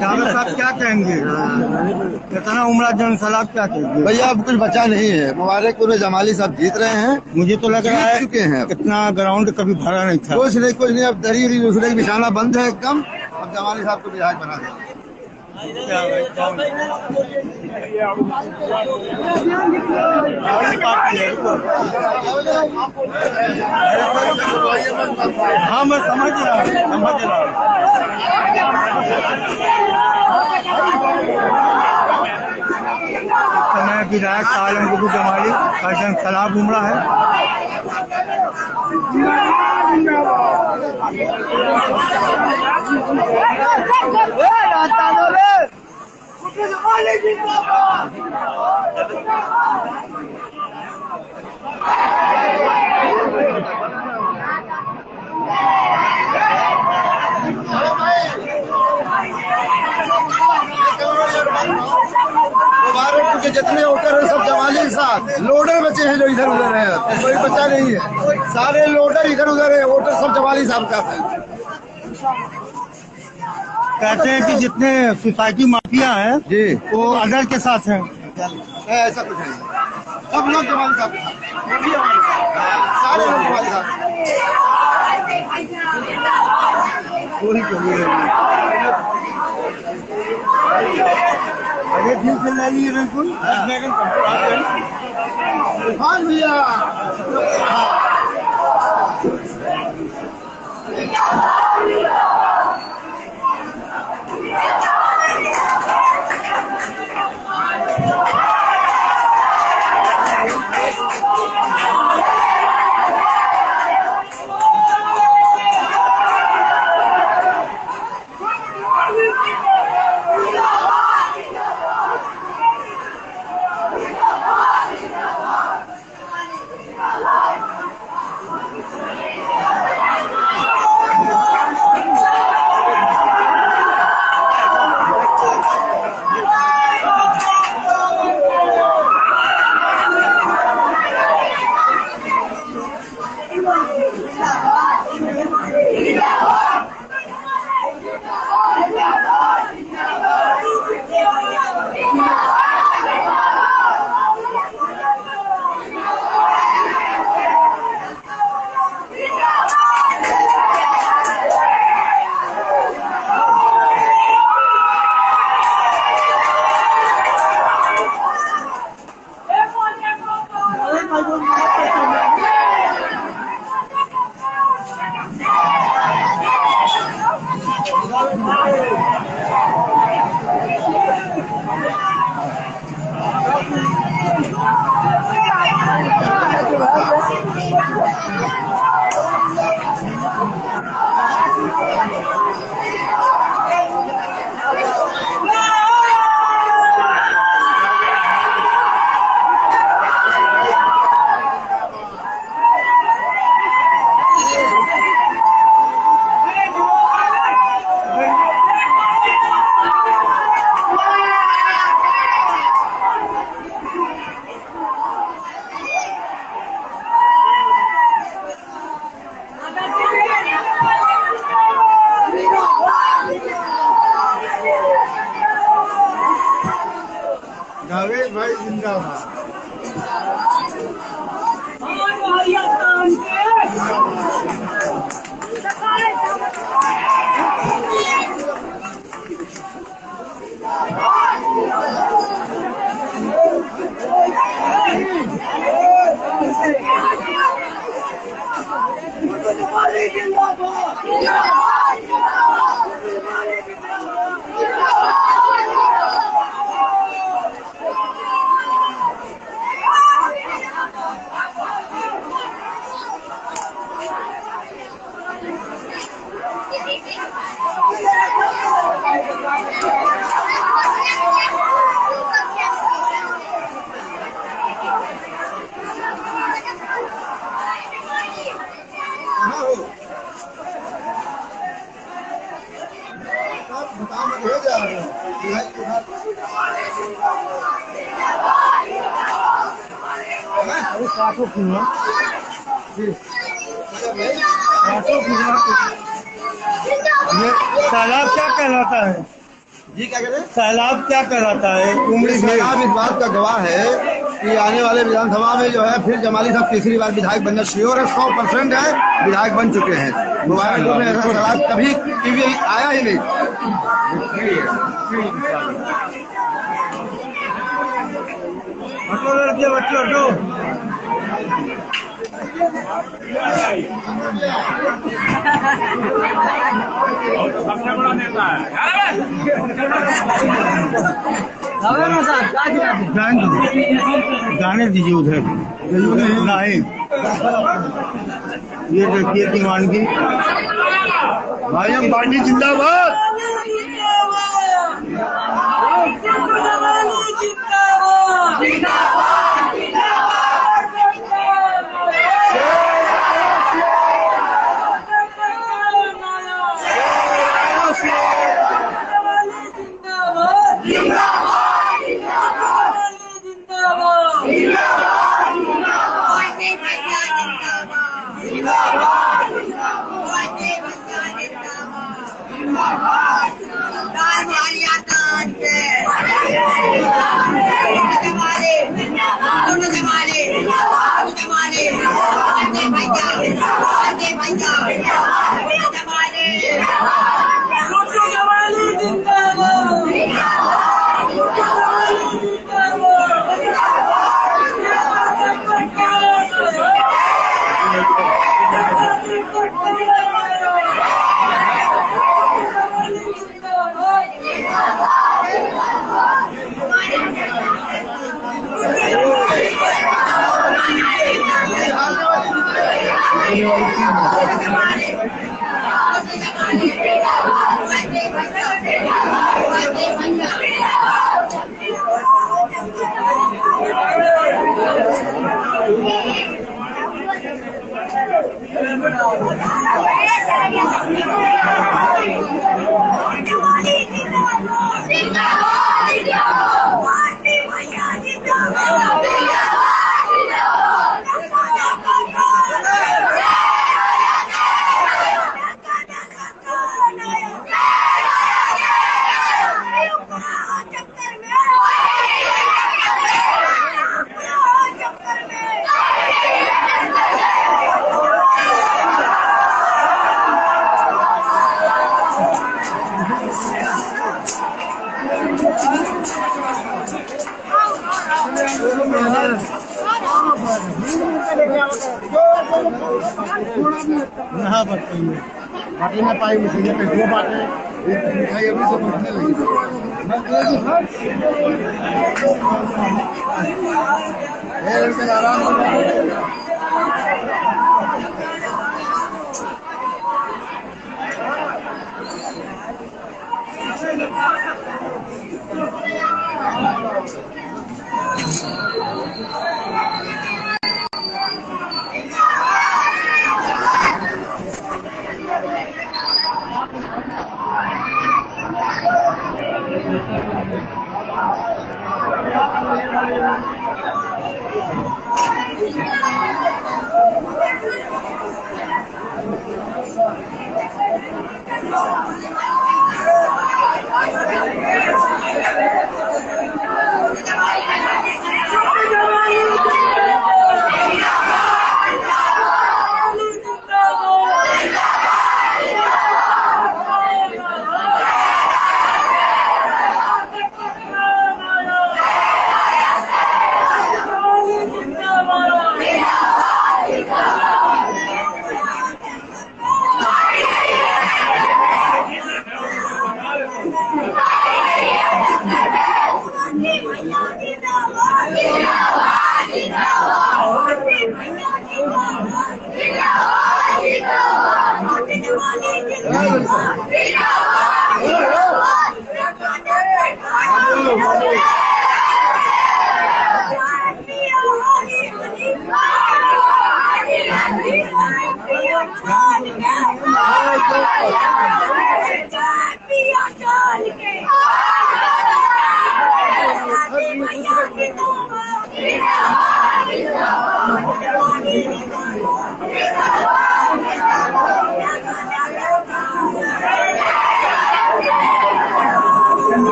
जावेद साहब क्या कहेंगे? कितना उमड़ा जनसैलाब क्या कहेंगे? भैया अब कुछ बचा नहीं है। मुबारकपुर में जमाली साहब जीत रहे हैं। मुझे तो लग रहा है चुके हैं। इतना ग्राउंड कभी भरा नहीं था। कुछ नहीं, अब दरी दूसरे की बिछाना बंद है एकदम। अब जमाली साहब को विधायक बना दें। हाँ, मैं समझ रहा हूँ। समय विधायक आलमगीर जमाली का जनसैलाब उमड़ा है। मुबारकपुर के जितने वोटर हैं सब जमाली के साथ। लोडर बचे हैं जो इधर उधर है, कोई बच्चा नहीं है। सारे लोडर इधर उधर है, वोटर सब जमाली साहब का है। कहते हैं कि जितने सोसाइटी माफिया हैं जी, वो अदर के साथ हैं। ऐसा कुछ नहीं, सब लोग जमाली साहब, सारे लोग जमाली साहब। अरे ठीक से ले लीजिए बिल्कुल। हाँ भैया, जावेद भाई जिंदाबाद। ये तालाब क्या कहलाता है? जी क्या कह रहे हैं? तालाब क्या कहलाता है? उमड़ी भेड़। आप इस बात का गवाह है कि आने वाले विधानसभा में जो है फिर जमाली साहब तीसरी बार विधायक बनना श्योर है, 100% है, विधायक बन चुके हैं। मोबाइल में ऐसा सवाल कभी टीवी आया ही नहीं। हटो लड़के बच्चे हटो। सबसे बड़ा नेता है गाने दीजिए उधर नहीं। ये देखिए दीवानगी। भाई हम पार्टी जिंदाबाद। यहाँ पार्टी में पाई मुझे दो बातें मिठाई अभी से पहुँचने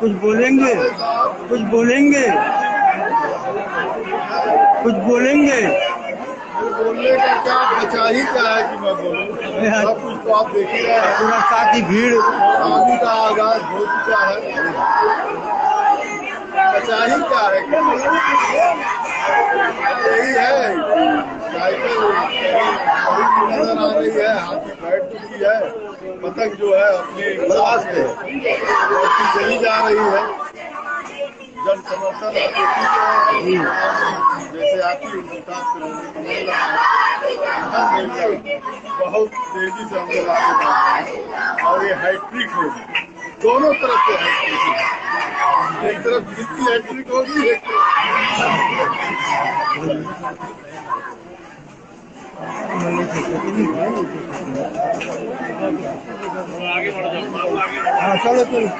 कुछ बोलेंगे, कुछ बोलेंगे, कुछ बोलेंगे। बोलने का क्या बचा ही क्या है कि मैं बोलूं, सब कुछ तो आप देख ही रहे हैं। पूरा साथी भीड़ आदमी का आगाज हो चुका है, बचा ही क्या है। यही है साइकिल नजर आ रही है, हाथी बैठ चुकी है, पतंग जो है अपनी उड़ास पे चली जा रही है। जन समर्थन जैसे आती है बहुत तेजी से हम लोग आगे बढ़ते हैं और ये हैट्रिक होगी, दोनों तरफ से हैट्रिक है। एक तरफ जितनी हैट्रिक होगी हाँ चलो चलो।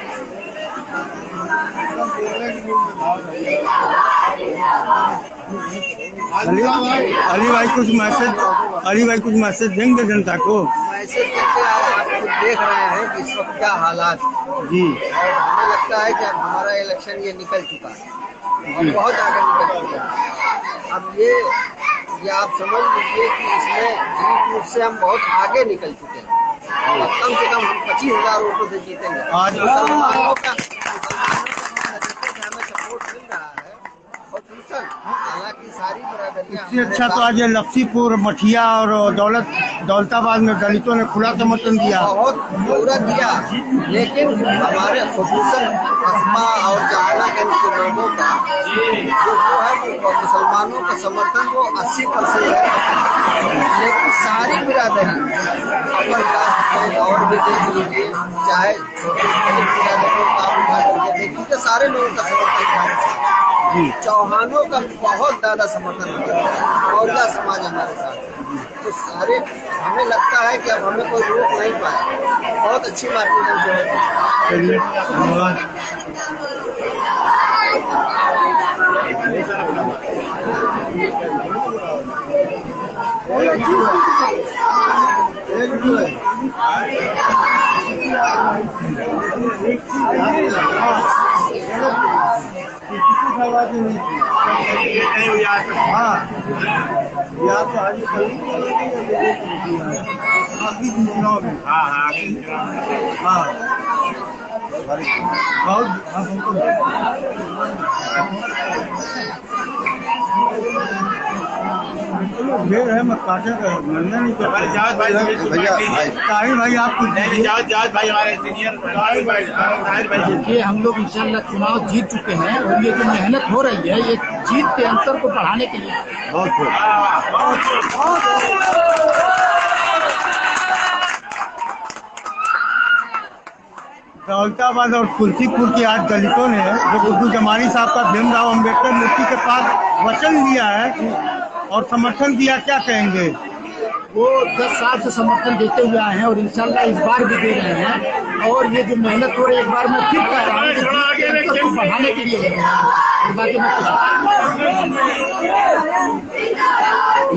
अली भाई कुछ मैसेज देंगे जनता को? मैसेज करके आप खुद देख रहे हैं कि इस वक्त क्या हालात जी। हमें लगता है कि अब हमारा इलेक्शन ये निकल चुका है और बहुत आगे निकल चुका है। अब ये आप समझ लीजिए कि इसमें जीत रूप से हम बहुत आगे निकल चुके हैं। अब कम से कम 25,000 वोटों से जीतेंगे। आज मुसलमानों का हमें सपोर्ट मिल रहा है और हालांकि सारी बरादरियां इससे अच्छा तो आज लक्ष्मीपुर, मठिया और दौलताबाद में दलितों ने खुला समर्थन दिया, बहुत पूरा दिया। लेकिन हमारे खुसूसन कस्बा और जहानागंज के लोगों का जो है वो मुसलमानों का समर्थन वो 80% है। लेकिन सारी बिरादरी अपर कास्ट और भी देख लीजिए, चाहे बिरादरियों का उठा करके देखिए तो सारे लोगों का समर्थन है। चौहानों का बहुत ज्यादा समर्थन है और यह समाज हमारे साथ है। तो सारे हमें लगता है कि अब हमें कोई रोक नहीं पाए। बहुत अच्छी मार्केटिंग जो है। धन्यवाद। हाँ या तो आज हाँ बहुत देर है, मैं काटे का मरना नहीं कर भाई आप कुछ भाई हमारे सीनियर देखिए हम लोग इंशाल्लाह चुनाव जीत चुके हैं और ये जो मेहनत हो रही है ये जीत के अंतर को बढ़ाने के लिए। बहुत दौलताबाद और तुलसीपुर की आज दलितों ने जो गुड्डू जमाली साहब का भीमराव अंबेडकर मूर्ति के पास वचन लिया है और समर्थन दिया, क्या कहेंगे? वो 10 साल से समर्थन देते हुए आए हैं और इंशाल्लाह इस बार भी दे रहे हैं। और ये जो मेहनत हो रही है, एक बार मैं फिर कह रहा हूँ कि जीत के अंतर को बढ़ाने के लिए लग रहा है। बाकी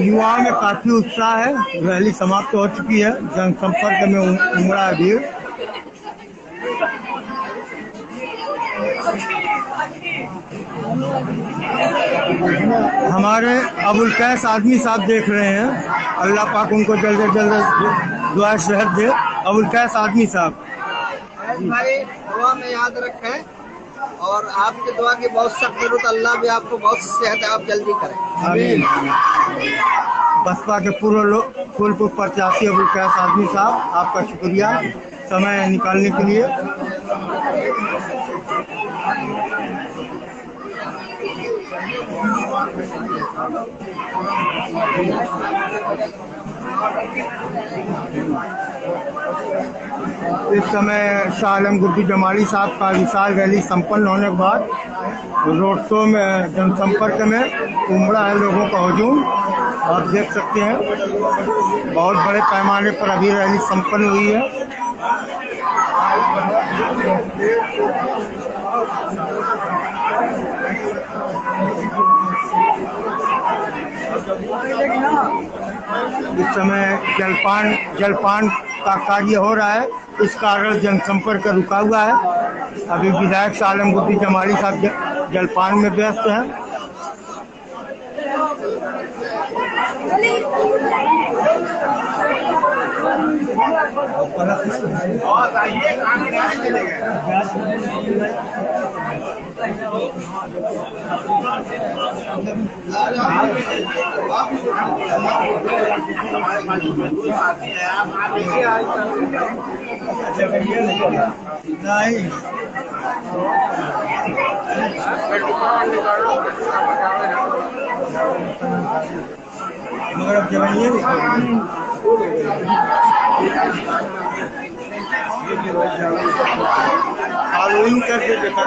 युवाओं में काफी उत्साह है। रैली समाप्त हो चुकी है, जनसंपर्क में उमड़ा है भीड़। हमारे अबुल कैस आदमी साहब देख रहे हैं, अल्लाह पाक उनको जल्द से जल्द दुआ सेहत दे। अबुल कैस आदमी साहब भाई दुआ में याद रखें और आपकी दुआ की बहुत सख्त जरूरत, अल्लाह भी आपको बहुत सेहत आप जल्दी करें। आमीन। बसपा के फूलपुर प्रत्याशी अबुल कैस आदमी साहब, आपका शुक्रिया समय निकालने के लिए। इस समय शाह आलम गुड्डू जमाली साहब का विशाल रैली संपन्न होने के बाद रोड शो में जनसंपर्क में उमड़ा है लोगों का हुजूम। आप देख सकते हैं बहुत बड़े पैमाने पर अभी रैली संपन्न हुई है। इस समय जलपान का कार्य हो रहा है, इस कारण जनसंपर्क रुका हुआ है। अभी विधायक शाह आलम गुड्डू जमाली साहब जलपान में व्यस्त हैं। मगर अब जवानिए हालोइन करके देखा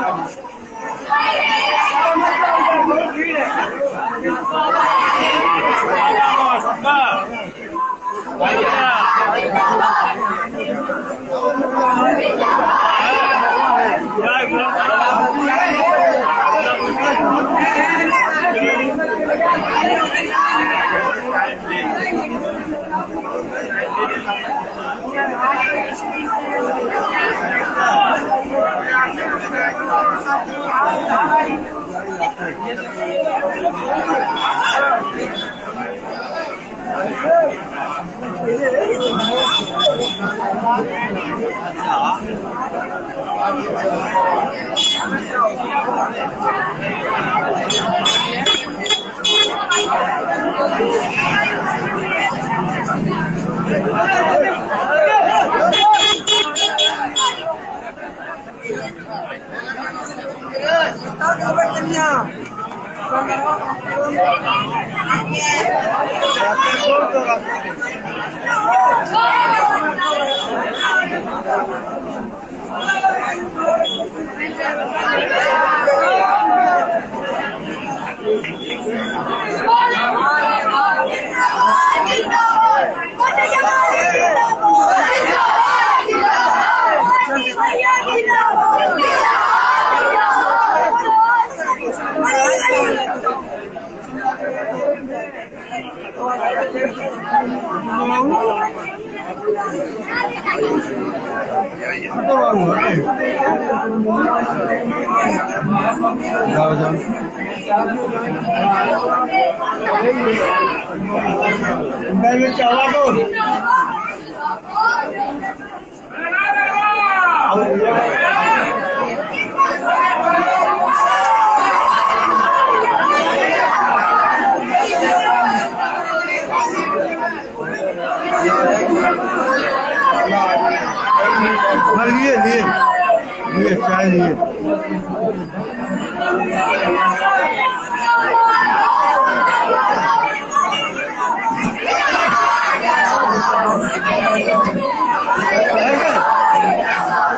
ये चाय लिए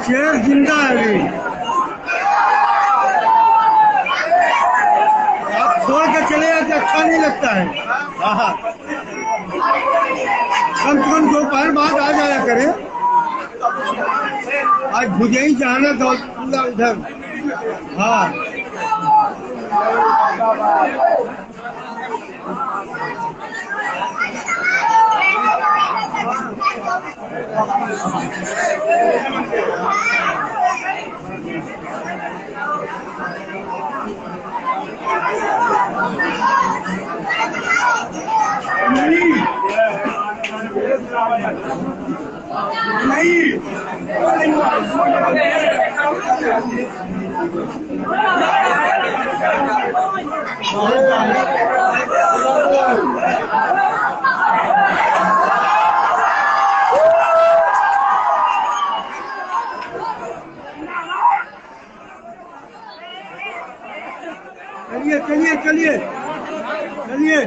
शेर जिंदा है अभी। आप छोड़ के चले जाते अच्छा नहीं लगता है। कम से कम दोपहर बाद आ जाया करे। आज भुजई जाना था पूरा उधर। हाँ चलिए चलिए चलिए चलिए।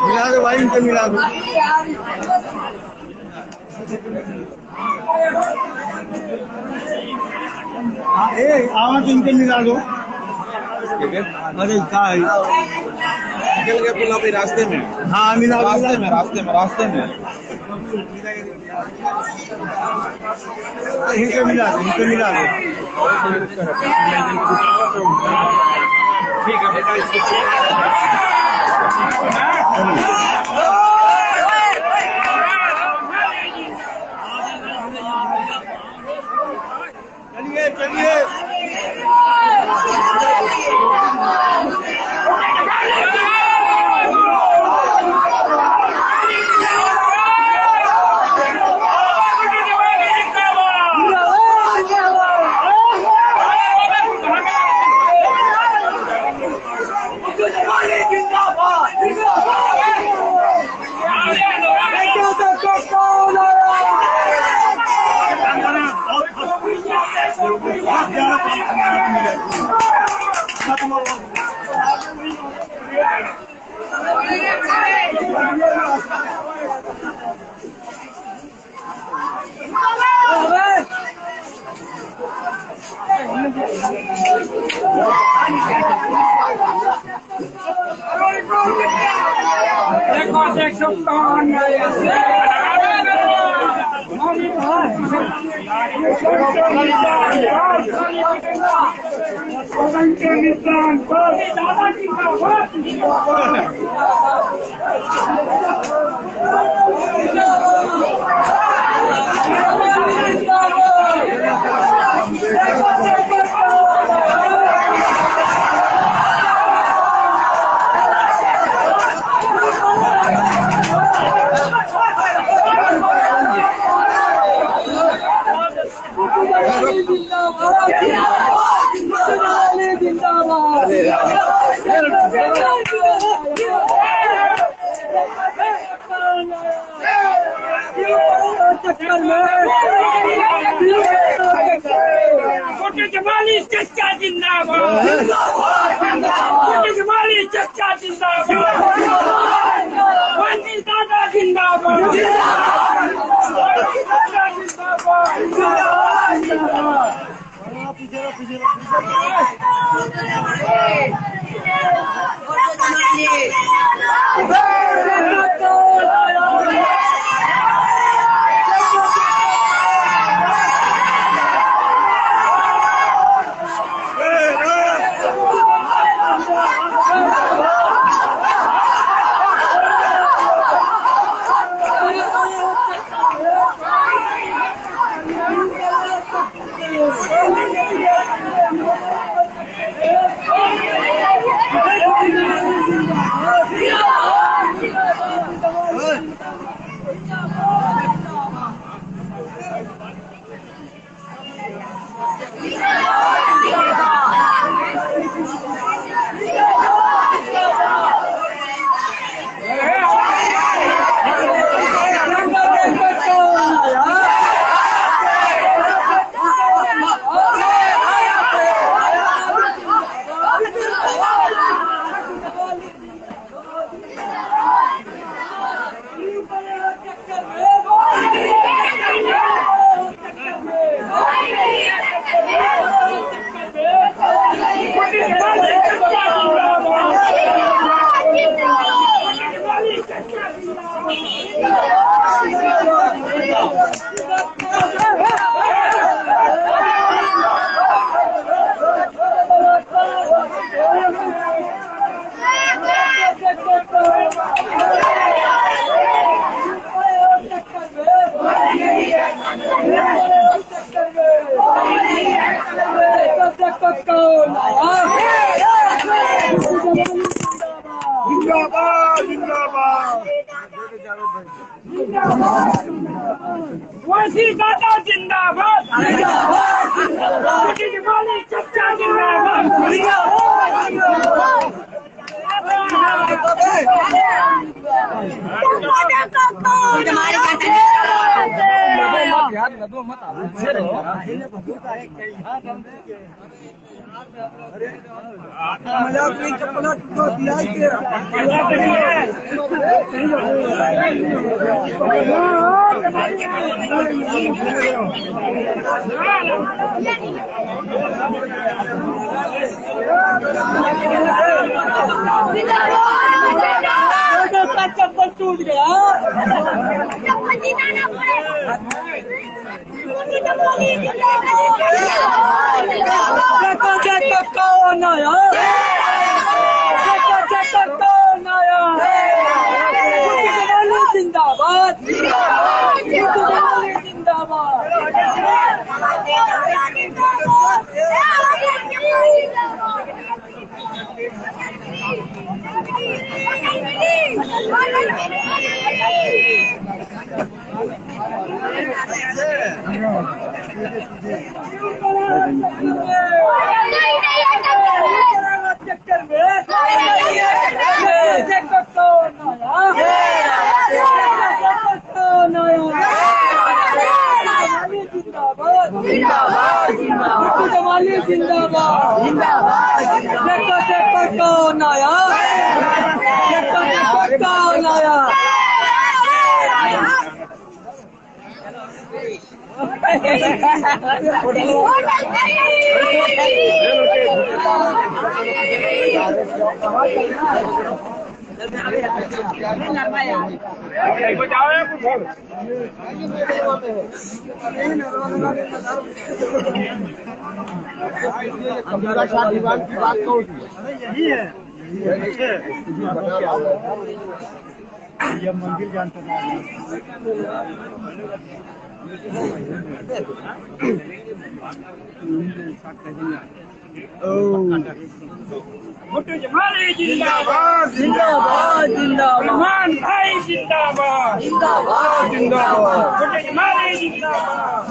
मिला दो भाई, इनसे मिला दो। आवाज इनसे मिला दो। अरे क्या है, निकल गया पुल अभी रास्ते में। हाँ मिला दो, रास्ते में इनसे मिला दो, इनसे मिला दो। ठीक है बेटा, चलिए चलिए। जिंदाबाद छोटे जमाली चच्चा जिंदाबाद, छोटे जमाली चच्चा जिंदाबाद, गांधी दादा जिंदाबाद, वंशी दादा जिंदाबाद, छोटे जमाली चच्चा जिंदाबाद, चप्पल टूट गया। कौन आया? जिंदाबाद, जिंदाबाद। जिंदाबाद, देखो देखो कौन आया, देखो देखो कौन आया। की बात कौन सी यही है, ये मंदिर जानते हैं। छोटे जमाली जिंदाबाद, जिंदाबाद, जिंदाबाद। रहमान भाई जिंदाबाद, जिंदाबाद, जिंदाबाद। छोटे जमाली जिंदाबाद।